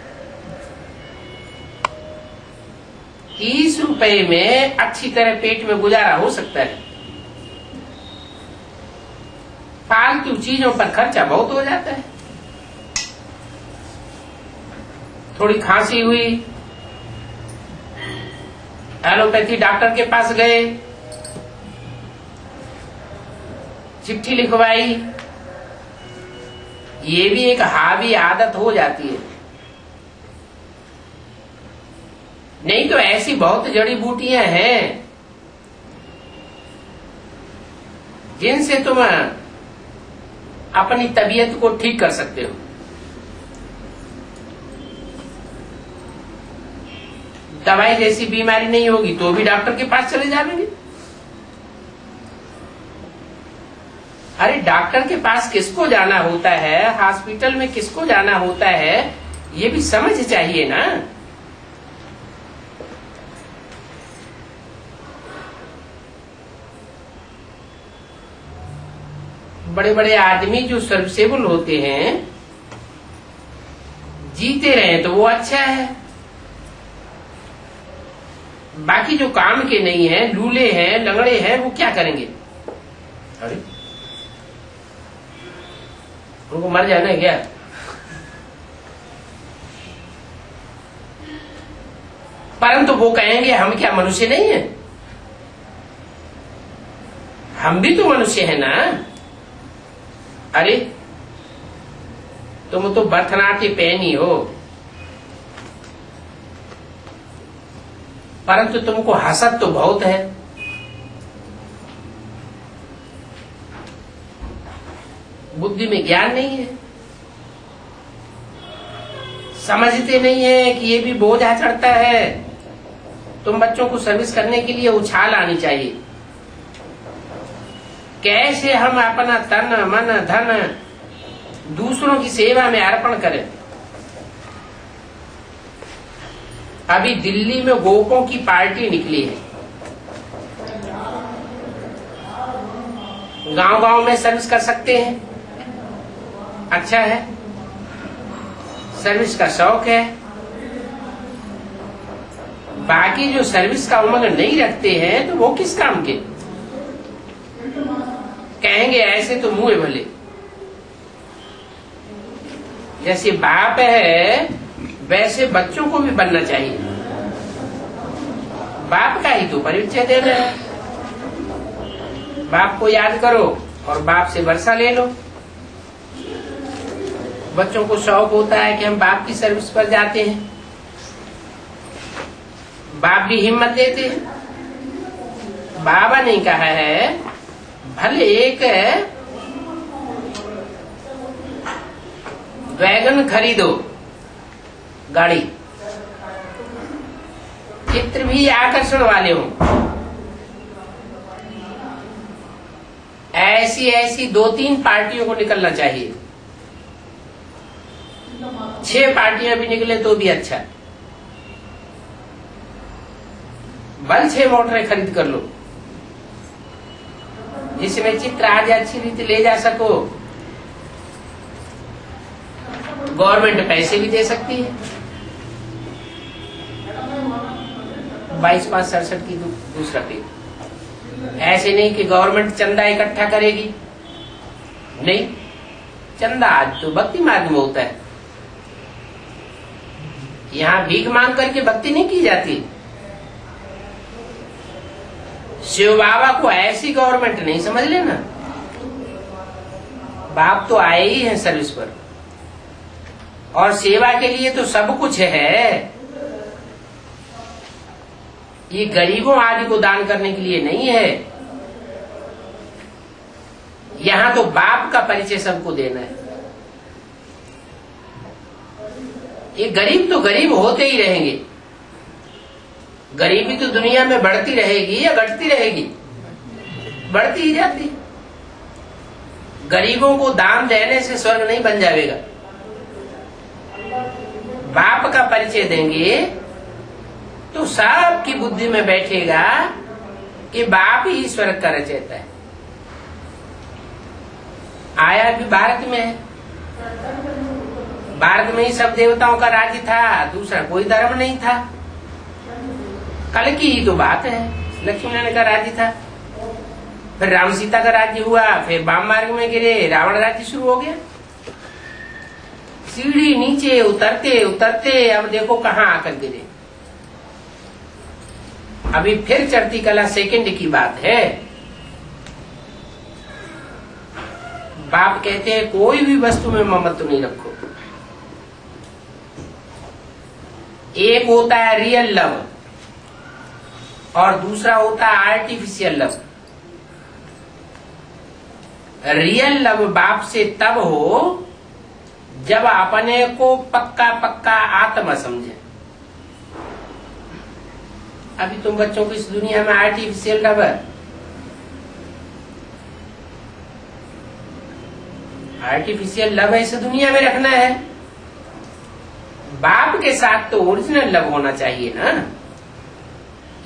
S1: 30 रुपए में अच्छी तरह पेट में गुजारा हो सकता है। फालतू चीजों पर खर्चा बहुत हो जाता है। थोड़ी खांसी हुई, एलोपैथी डॉक्टर के पास गए, चिट्ठी लिखवाई। ये भी एक हावी आदत हो जाती है। नहीं तो ऐसी बहुत जड़ी बूटियां हैं जिनसे तुम अपनी तबीयत को ठीक कर सकते हो। दवाई जैसी बीमारी नहीं होगी तो भी डॉक्टर के पास चले जाएंगे। अरे डॉक्टर के पास किसको जाना होता है, हॉस्पिटल में किसको जाना होता है, ये भी समझ चाहिए ना। बड़े बड़े आदमी जो सर्विसेबल होते हैं, जीते रहे तो वो अच्छा है। बाकी जो काम के नहीं है, लूले हैं, लंगड़े हैं, वो क्या करेंगे? अरे उनको मर जाना है क्या? परंतु वो कहेंगे हम क्या मनुष्य नहीं है? हम भी तो मनुष्य है ना। अरे तुम तो भरतनाट्य पहनी हो, परंतु तुमको हसत तो बहुत है। बुद्धि में ज्ञान नहीं है, समझते नहीं है कि ये भी बोझा चढ़ता है। तुम बच्चों को सर्विस करने के लिए उछाल आनी चाहिए। कैसे हम अपना तन मन धन दूसरों की सेवा में अर्पण करें। अभी दिल्ली में गोपों की पार्टी निकली है। गांव गांव में सर्विस कर सकते हैं, अच्छा है, सर्विस का शौक है। बाकी जो सर्विस का उमंग नहीं रखते हैं तो वो किस काम के? कहेंगे ऐसे तो मुंह भले। जैसे बाप है वैसे बच्चों को भी बनना चाहिए। बाप का ही तो परिचय देना है। बाप को याद करो और बाप से वर्षा ले लो। बच्चों को शौक होता है कि हम बाप की सर्विस पर जाते हैं, बाप भी हिम्मत देते हैं। बाबा ने कहा है भले एक वैगन खरीदो, गाड़ी, चित्र भी आकर्षण वाले हो। ऐसी ऐसी 2-3 पार्टियों को निकलना चाहिए। 6 पार्टियां भी निकले तो भी अच्छा। बल 6 मोटरें खरीद कर लो जिसमें चित्र आज अच्छी रीति ले जा सको। गवर्नमेंट पैसे भी दे सकती है। 22,567 की दूसरा पेज। ऐसे नहीं कि गवर्नमेंट चंदा इकट्ठा करेगी, नहीं, चंदा आज तो भक्ति मार्ग में होता है। यहाँ भीख मांग करके भक्ति नहीं की जाती। शिव बाबा को ऐसी गवर्नमेंट नहीं समझ लेना। बाप तो आए ही हैं सर्विस पर, और सेवा के लिए तो सब कुछ है। ये गरीबों आदि को दान करने के लिए नहीं है। यहाँ तो बाप का परिचय सबको देना है। ये गरीब तो गरीब होते ही रहेंगे। गरीबी तो दुनिया में बढ़ती रहेगी या घटती रहेगी? बढ़ती ही जाती। गरीबों को दान देने से स्वर्ग नहीं बन जाएगा। बाप का परिचय देंगे तो सबकी बुद्धि में बैठेगा कि बाप ही स्वर्ग का रचयिता है। आया भी भारत में है। भारत में ही सब देवताओं का राज्य था, दूसरा कोई धर्म नहीं था। कल की ही तो बात है, लक्ष्मी नारायण का राज्य था, फिर राम सीता का राज्य हुआ, फिर वाम मार्ग में गिरे, रावण राज्य शुरू हो गया। सीढ़ी नीचे उतरते उतरते अब देखो कहाँ आकर गिरे। अभी फिर चढ़ती कला सेकंड की बात है। बाप कहते हैं कोई भी वस्तु में ममत्व नहीं रखो। एक होता है रियल लव और दूसरा होता है आर्टिफिशियल लव। रियल लव बाप से तब हो जब अपने को पक्का पक्का आत्मा समझे। अभी तुम बच्चों को इस दुनिया में आर्टिफिशियल लव है। आर्टिफिशियल लव इस दुनिया में रखना है। बाप के साथ तो ओरिजिनल लव होना चाहिए ना।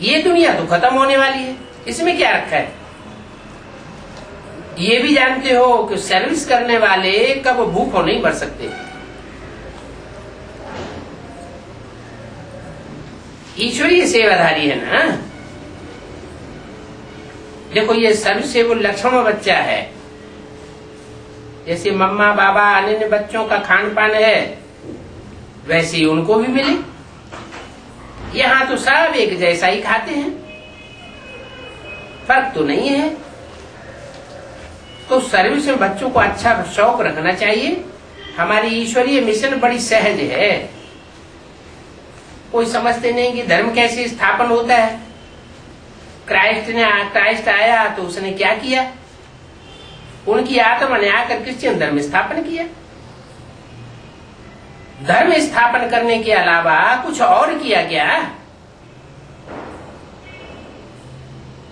S1: ये दुनिया तो खत्म होने वाली है, इसमें क्या रखा है? ये भी जानते हो कि सर्विस करने वाले कब भूखों नहीं मर सकते। ईश्वरीय सेवाधारी है ना। देखो ये सर्विस से वो लक्ष्मण बच्चा है। जैसे मम्मा बाबा अन्य बच्चों का खान पान है वैसे ही उनको भी मिले। यहाँ तो सब एक जैसा ही खाते हैं, फर्क तो नहीं है। तो सर्विस में बच्चों को अच्छा शौक रखना चाहिए। हमारी ईश्वरीय मिशन बड़ी सहज है। कोई समझते नहीं कि धर्म कैसे स्थापन होता है। क्राइस्ट आया तो उसने क्या किया? उनकी आत्मा ने आकर क्रिश्चियन धर्म स्थापन किया। धर्म स्थापन करने के अलावा कुछ और किया क्या?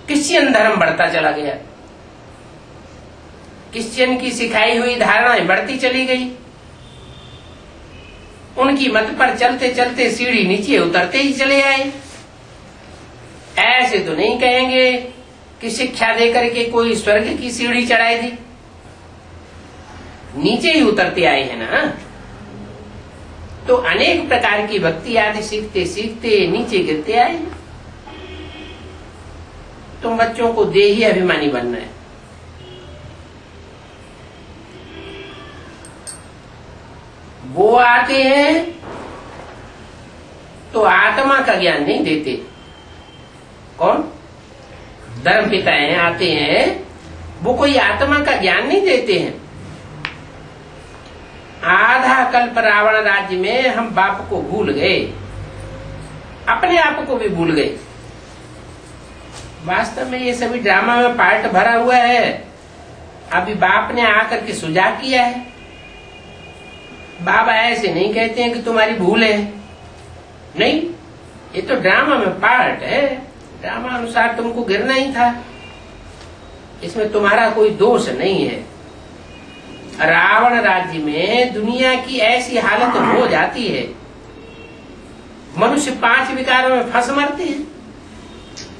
S1: क्रिश्चियन धर्म बढ़ता चला गया। क्रिश्चियन की सिखाई हुई धारणाएं बढ़ती चली गई। उनकी मत पर चलते चलते सीढ़ी नीचे उतरते ही चले आए। ऐसे तो नहीं कहेंगे कि शिक्षा देकर के कोई स्वर्ग की सीढ़ी चढ़ाई दी। नीचे ही उतरते आए हैं ना। तो अनेक प्रकार की भक्ति आदि सीखते सीखते नीचे गिरते आए हैं। तुम बच्चों को देही अभिमानी बनना है। वो आते हैं तो आत्मा का ज्ञान नहीं देते। कौन? धर्म पिता हैं, आते हैं, वो कोई आत्मा का ज्ञान नहीं देते हैं। आधा कल्प रावण राज्य में हम बाप को भूल गए, अपने आप को भी भूल गए। वास्तव में ये सभी ड्रामा में पार्ट भरा हुआ है। अभी बाप ने आकर के सुझाव किया है। बाबा ऐसे नहीं कहते हैं कि तुम्हारी भूल है, नहीं, ये तो ड्रामा में पार्ट है। ड्रामा अनुसार तुमको गिरना ही था, इसमें तुम्हारा कोई दोष नहीं है। रावण राज्य में दुनिया की ऐसी हालत हो जाती है, मनुष्य 5 विकारों में फंस मरते हैं।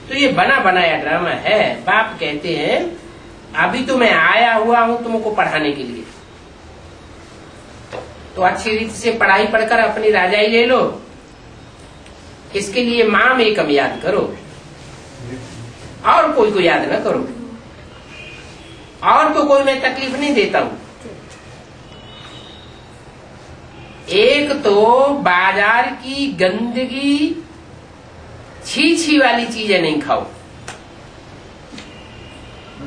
S1: तो ये बना बनाया ड्रामा है। बाप कहते हैं अभी तो मैं आया हुआ हूं तुमको पढ़ाने के लिए, तो अच्छी रीति से पढ़ाई पढ़कर अपनी राजाई ले लो। इसके लिए माम एकम याद करो और कोई को याद न करो। और तो कोई मैं तकलीफ नहीं देता हूं, एक तो बाजार की गंदगी छी छी वाली चीजें नहीं खाओ।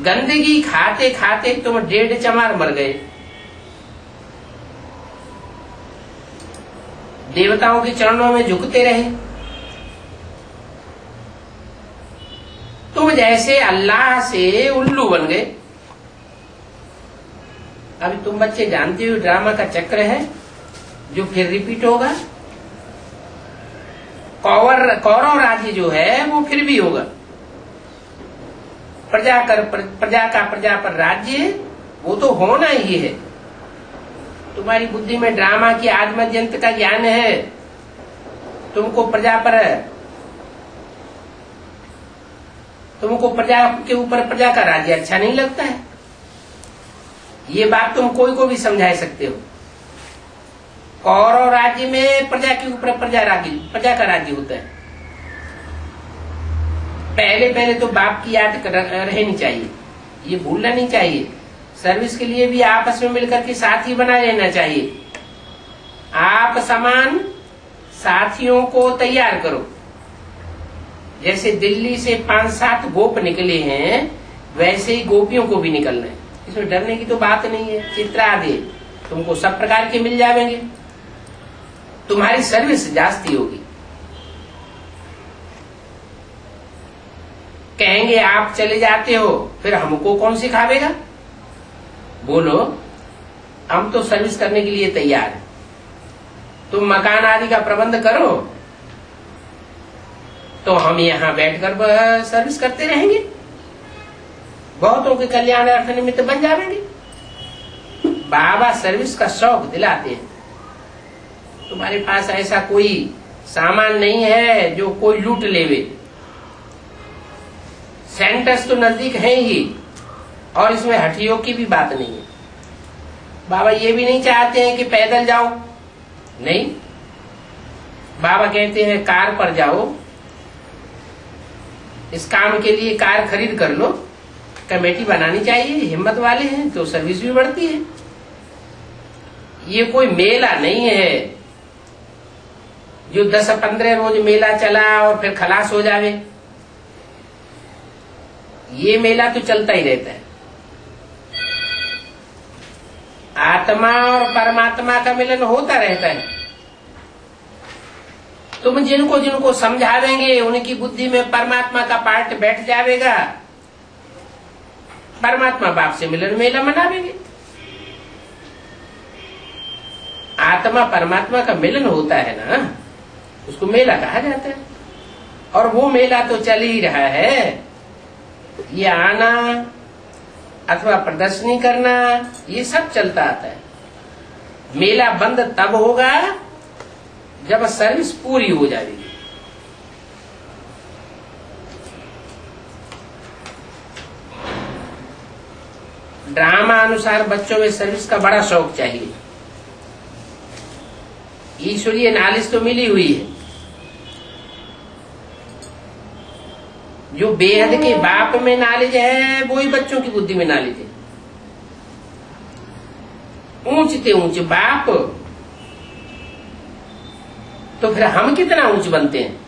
S1: गंदगी खाते खाते तुम 1.5 चमार मर गए। देवताओं के चरणों में झुकते रहे। तुम जैसे अल्लाह से उल्लू बन गए। अभी तुम बच्चे जानते हो ड्रामा का चक्र है जो फिर रिपीट होगा। कौरव राज्य जो है वो फिर भी होगा। प्रजा का प्रजा पर राज्य वो तो होना ही है। तुम्हारी बुद्धि में ड्रामा की आत्मजंत का ज्ञान है। तुमको प्रजा के ऊपर प्रजा का राज्य अच्छा नहीं लगता है। ये बात तुम कोई को भी समझा सकते हो। कौरव राज्य में प्रजा के ऊपर प्रजा का राज्य होता है। पहले तो बाप की याद रहनी चाहिए, ये भूलना नहीं चाहिए। सर्विस के लिए भी आपस में मिलकर के साथी बनाए रहना चाहिए। आप समान साथियों को तैयार करो। जैसे दिल्ली से 5-7 गोप निकले हैं वैसे ही गोपियों को भी निकलना है। इसमें डरने की तो बात नहीं है। चित्रा आदि तुमको सब प्रकार के मिल जाएंगे। तुम्हारी सर्विस जास्ती होगी। कहेंगे आप चले जाते हो फिर हमको कौन सिखावेगा? बोलो, हम तो सर्विस करने के लिए तैयार हैं। तुम मकान आदि का प्रबंध करो तो हम यहाँ बैठकर सर्विस करते रहेंगे। बहुतों के कल्याणार्थ निमित्त बन जाएंगे। बाबा सर्विस का शौक दिलाते हैं। तुम्हारे पास ऐसा कोई सामान नहीं है जो कोई लूट लेवे। सेंटर्स तो नजदीक है ही और इसमें हठियों की भी बात नहीं है। बाबा ये भी नहीं चाहते हैं कि पैदल जाओ, नहीं। बाबा कहते हैं कार पर जाओ। इस काम के लिए कार खरीद कर लो। कमेटी बनानी चाहिए। हिम्मत वाले हैं तो सर्विस भी बढ़ती है। ये कोई मेला नहीं है जो 10-15 रोज मेला चला और फिर खलास हो जावे। ये मेला तो चलता ही रहता है। आत्मा और परमात्मा का मिलन होता रहता है। तुम जिनको जिनको समझावेंगे उनकी बुद्धि में परमात्मा का पार्ट बैठ जाएगा। परमात्मा बाप से मिलन मेला मनावेंगे। आत्मा परमात्मा का मिलन होता है ना, उसको मेला कहा जाता है। और वो मेला तो चल ही रहा है। ये आना अथवा प्रदर्शनी करना ये सब चलता आता है। मेला बंद तब होगा जब सर्विस पूरी हो जाएगी। ड्रामा अनुसार बच्चों में सर्विस का बड़ा शौक चाहिए। ईश्वरीय नॉलेज तो मिली हुई है। जो बेहद के बाप में नॉलेज है वही बच्चों की बुद्धि में नॉलेज है। ऊंचते ऊंच बाप तो फिर हम कितना ऊंच बनते हैं।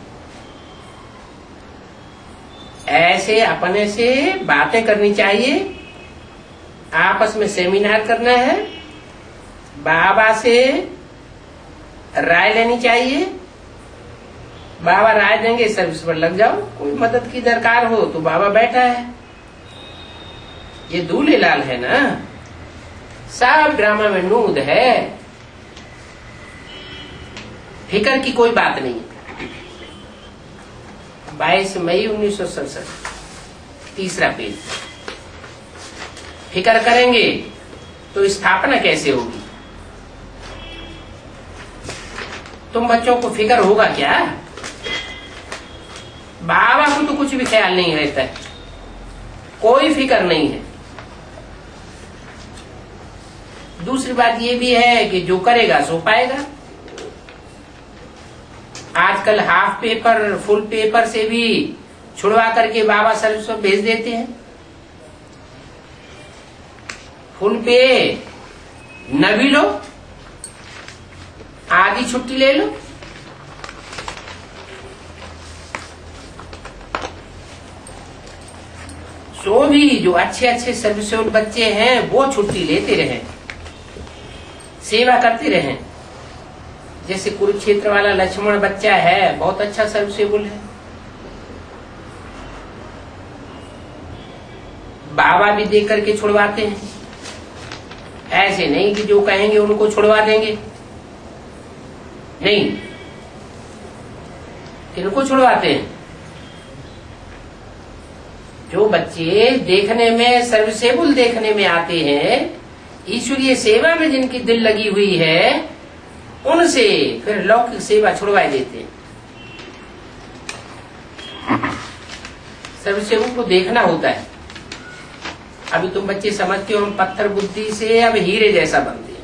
S1: ऐसे अपने से बातें करनी चाहिए। आपस में सेमिनार करना है। बाबा से राय लेनी चाहिए। बाबा राय देंगे सर्विस पर लग जाओ। कोई मदद की दरकार हो तो बाबा बैठा है। ये दूल्हेलाल है ना, सब ड्रामा में नूद है। फिकर की कोई बात नहीं। 22 मई 1967 तीसरा पेज। फिकर करेंगे तो स्थापना कैसे होगी? तुम बच्चों को फिकर होगा क्या? बाबा को तो कुछ भी ख्याल नहीं रहता है। कोई फिकर नहीं है। दूसरी बात ये भी है कि जो करेगा सो पाएगा। आजकल हाफ पेपर फुल पेपर से भी छुड़वा करके बाबा सर्विस पर भेज देते हैं। फुल पे न भी लो, आधी छुट्टी ले लो। सो भी जो अच्छे अच्छे सर्विसेबल बच्चे हैं वो छुट्टी लेते रहे, सेवा करते रहे। जैसे कुरुक्षेत्र वाला लक्ष्मण बच्चा है, बहुत अच्छा सर्विसेबल है। बाबा भी देख करके छुड़वाते हैं, ऐसे नहीं कि जो कहेंगे उनको छुड़वा देंगे, नहीं, किनको छुड़वाते हैं? जो बच्चे देखने में सर्विसेबल देखने में आते हैं, ईश्वरीय सेवा में जिनकी दिल लगी हुई है, उनसे फिर लौकिक सेवा छुड़वा देते हैं। सर्विसेबल को देखना होता है। अभी तुम बच्चे समझते हो हम पत्थर बुद्धि से अब हीरे जैसा बनते हैं।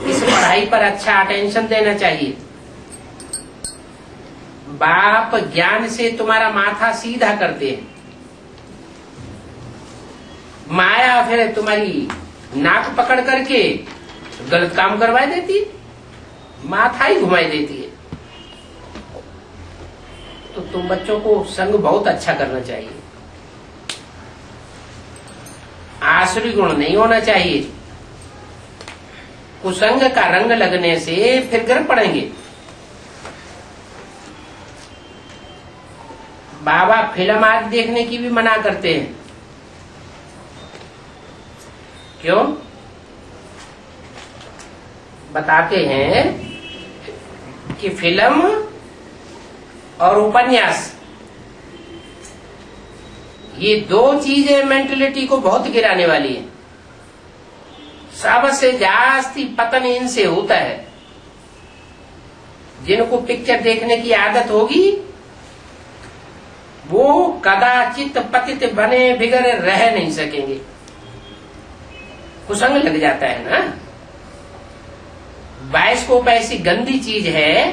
S1: इस पढ़ाई पर अच्छा अटेंशन देना चाहिए। बाप ज्ञान से तुम्हारा माथा सीधा करते हैं, माया फिर तुम्हारी नाक पकड़ करके गलत काम करवा देती है, माथा ही घुमाई देती है। तो तुम बच्चों को संग बहुत अच्छा करना चाहिए। आसुरी गुण नहीं होना चाहिए। कुसंग का रंग लगने से फिर गिर पड़ेंगे। बाबा फिल्म आदि देखने की भी मना करते हैं। क्यों? बताते हैं कि फिल्म और उपन्यास, ये दो चीजें मेंटलिटी को बहुत गिराने वाली है। सबसे जास्ती पतन इनसे होता है। जिनको पिक्चर देखने की आदत होगी वो कदाचित पतित बने बिगड़े रह नहीं सकेंगे। कुसंग लग जाता है ना। बायोस्कोप ऐसी गंदी चीज है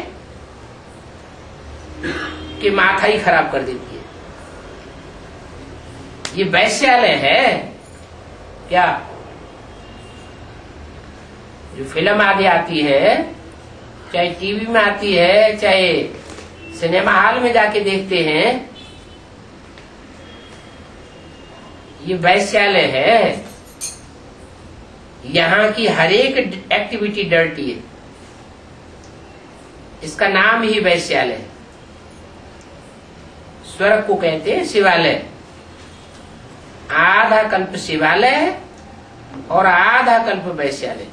S1: कि माथा ही खराब कर देती है। ये वैश्यालय है क्या? जो फिल्म आदि आती है, चाहे टीवी में आती है, चाहे सिनेमा हॉल में जाके देखते हैं, ये वैश्यालय है। यहाँ की हर एक एक्टिविटी डर्टी है। इसका नाम ही वैश्यालय है। स्वर्ग को कहते हैं शिवालय। आधा कल्प शिवालय और आधा कल्प वैश्यालय।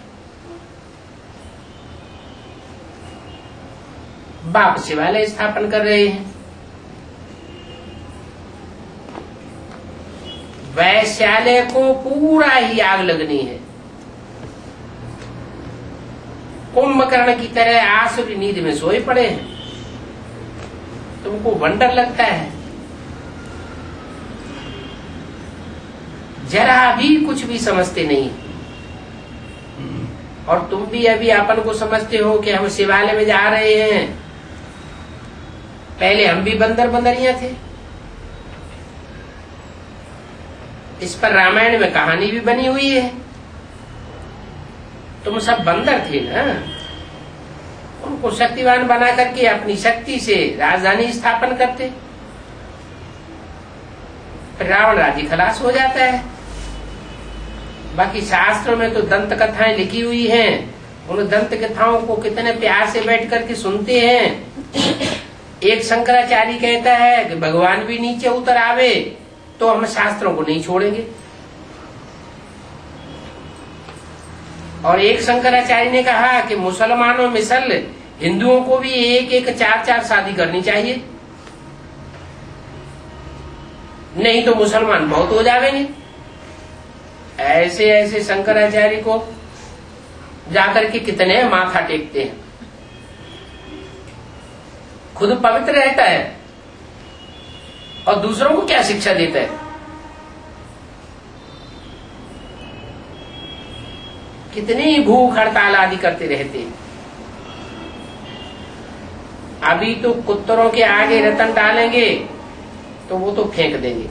S1: बाप शिवालय स्थापन कर रहे हैं, वैश्यालय को पूरा ही आग लगनी है। कुंभकर्ण की तरह आसुरी नींद में सोए पड़े हैं। तुमको वंडर लगता है? जरा भी कुछ भी समझते नहीं। और तुम भी अभी अपन को समझते हो कि हम शिवालय में जा रहे हैं। पहले हम भी बंदर बंदरिया थे। इस पर रामायण में कहानी भी बनी हुई है। तुम सब बंदर थे ना। उनको शक्तिवान बना करके अपनी शक्ति से राजधानी स्थापन करते, रावण राज्य खलास हो जाता है। बाकी शास्त्रों में तो दंत कथाएं लिखी हुई हैं। उन दंत कथाओं को कितने प्यार से बैठ करके सुनते हैं। एक शंकराचार्य कहता है कि भगवान भी नीचे उतर आवे तो हम शास्त्रों को नहीं छोड़ेंगे। और एक शंकराचार्य ने कहा कि मुसलमानों मिसल हिंदुओं को भी एक एक चार चार शादी करनी चाहिए, नहीं तो मुसलमान बहुत हो जाएंगे। ऐसे ऐसे शंकराचार्य को जाकर के कितने माथा टेकते हैं। खुद पवित्र रहता है और दूसरों को क्या शिक्षा देता है। कितनी भूख हड़ताल आदि करते रहते हैं। अभी तो कुत्तरों के आगे रतन डालेंगे तो वो तो फेंक देंगे।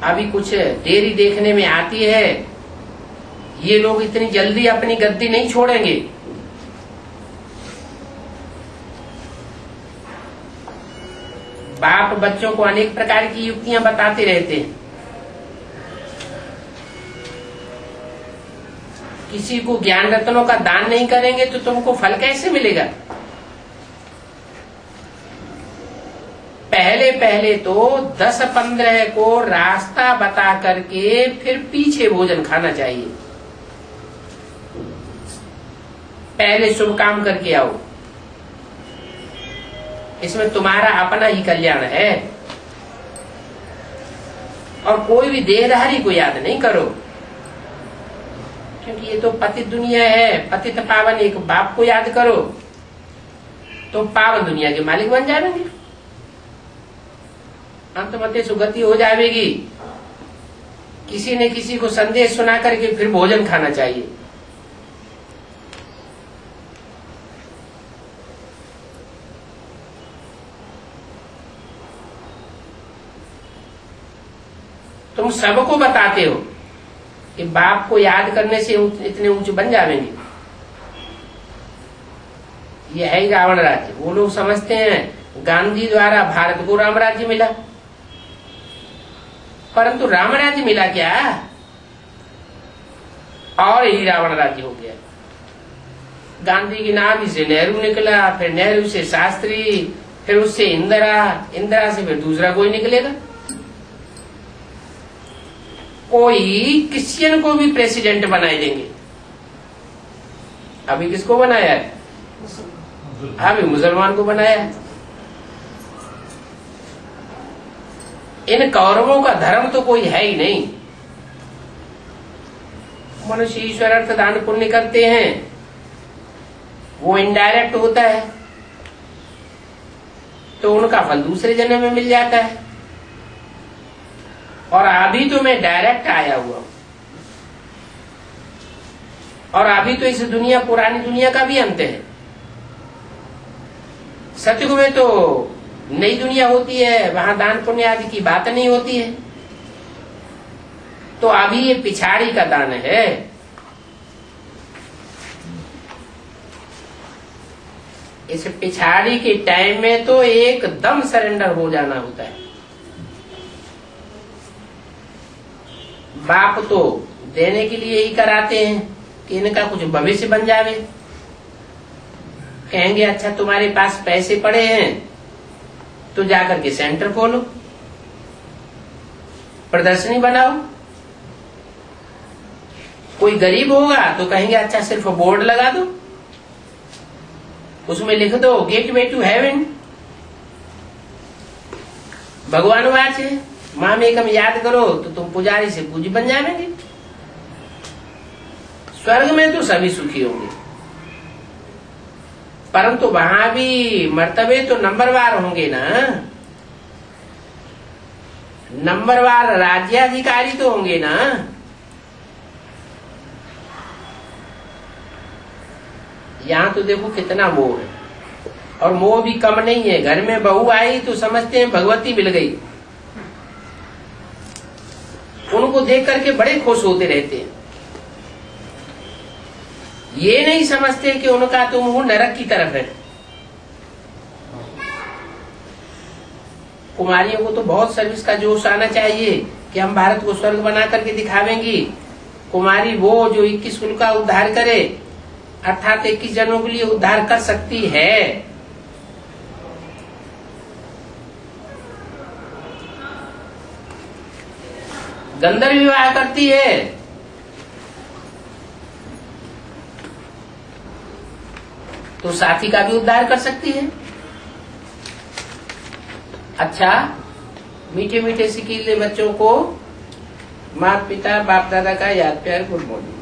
S1: अभी कुछ डेयरी देखने में आती है ये लोग इतनी जल्दी अपनी गद्दी नहीं छोड़ेंगे। बाप बच्चों को अनेक प्रकार की युक्तियां बताते रहते हैं। किसी को ज्ञान रत्नों का दान नहीं करेंगे तो तुमको फल कैसे मिलेगा? पहले पहले तो 10-15 को रास्ता बता करके फिर पीछे भोजन खाना चाहिए। पहले शुभ काम करके आओ, इसमें तुम्हारा अपना ही कल्याण है। और कोई भी देहधारी को याद नहीं करो, क्योंकि ये तो पतित दुनिया है। पतित पावन एक बाप को याद करो तो पावन दुनिया के मालिक बन जाएंगे, अंतमते सुगति हो जाएगी। किसी ने किसी को संदेश सुना करके फिर भोजन खाना चाहिए। तुम सबको बताते हो कि बाप को याद करने से इतने ऊंचे बन जाएंगे। ये है ही रावण राज्य। वो लोग समझते हैं गांधी द्वारा भारत को राम राज्य मिला, परंतु राम राज्य मिला क्या, और ही रावण राज्य हो गया। गांधी की नाभि से नेहरू निकला, फिर नेहरू से शास्त्री, फिर उससे इंदिरा, इंदिरा से फिर दूसरा कोई निकलेगा। कोई क्रिश्चियन को भी प्रेसिडेंट बनाए देंगे। अभी किसको बनाया है? अभी मुसलमान को बनाया है। इन कौरवों का धर्म तो कोई है ही नहीं। मनुष्य ईश्वर अर्थ दान पुण्य करते हैं, वो इनडायरेक्ट होता है तो उनका फल दूसरे जन्म में मिल जाता है। और अभी तो मैं डायरेक्ट आया हुआ हूं, और अभी तो इस दुनिया पुरानी दुनिया का भी अंत है। सतयुग में तो नई दुनिया होती है, वहां दान पुण्य आदि की बात नहीं होती है। तो अभी ये पिछाड़ी का दान है। इस पिछाड़ी के टाइम में तो एकदम सरेंडर हो जाना होता है। बाप तो देने के लिए ही कराते हैं कि इनका कुछ भविष्य बन जावे। कहेंगे अच्छा तुम्हारे पास पैसे पड़े हैं तो जाकर के सेंटर खोलो, प्रदर्शनी बनाओ। कोई गरीब होगा तो कहेंगे अच्छा सिर्फ बोर्ड लगा दो, उसमें लिख दो गेटवे टू हेवन। भगवान वाच है, माम एकम याद करो तो तुम पुजारी से पूजी बन जाएंगे। स्वर्ग में तो सभी सुखी होंगे, परंतु वहां भी मर्तबे तो नंबरवार होंगे ना। नंबरवार राज्याधिकारी तो होंगे ना। यहाँ तो देखो कितना मोह है, और मोह भी कम नहीं है। घर में बहू आई तो समझते हैं भगवती मिल गई, उनको देख करके बड़े खुश होते रहते हैं। ये नहीं समझते कि उनका तो मुंह नरक की तरफ है। कुमारियों को तो बहुत सर्विस का जोश आना चाहिए कि हम भारत को स्वर्ग बना करके दिखावेंगी। कुमारी वो जो 21 कुल का उद्धार करे, अर्थात 21 जनों के लिए उद्धार कर सकती है। गंधर्व विवाह करती है तो साथी का भी उद्धार कर सकती है। अच्छा, मीठे मीठे सिकीले बच्चों को माता पिता बाप दादा का याद प्यार गुड मॉर्निंग।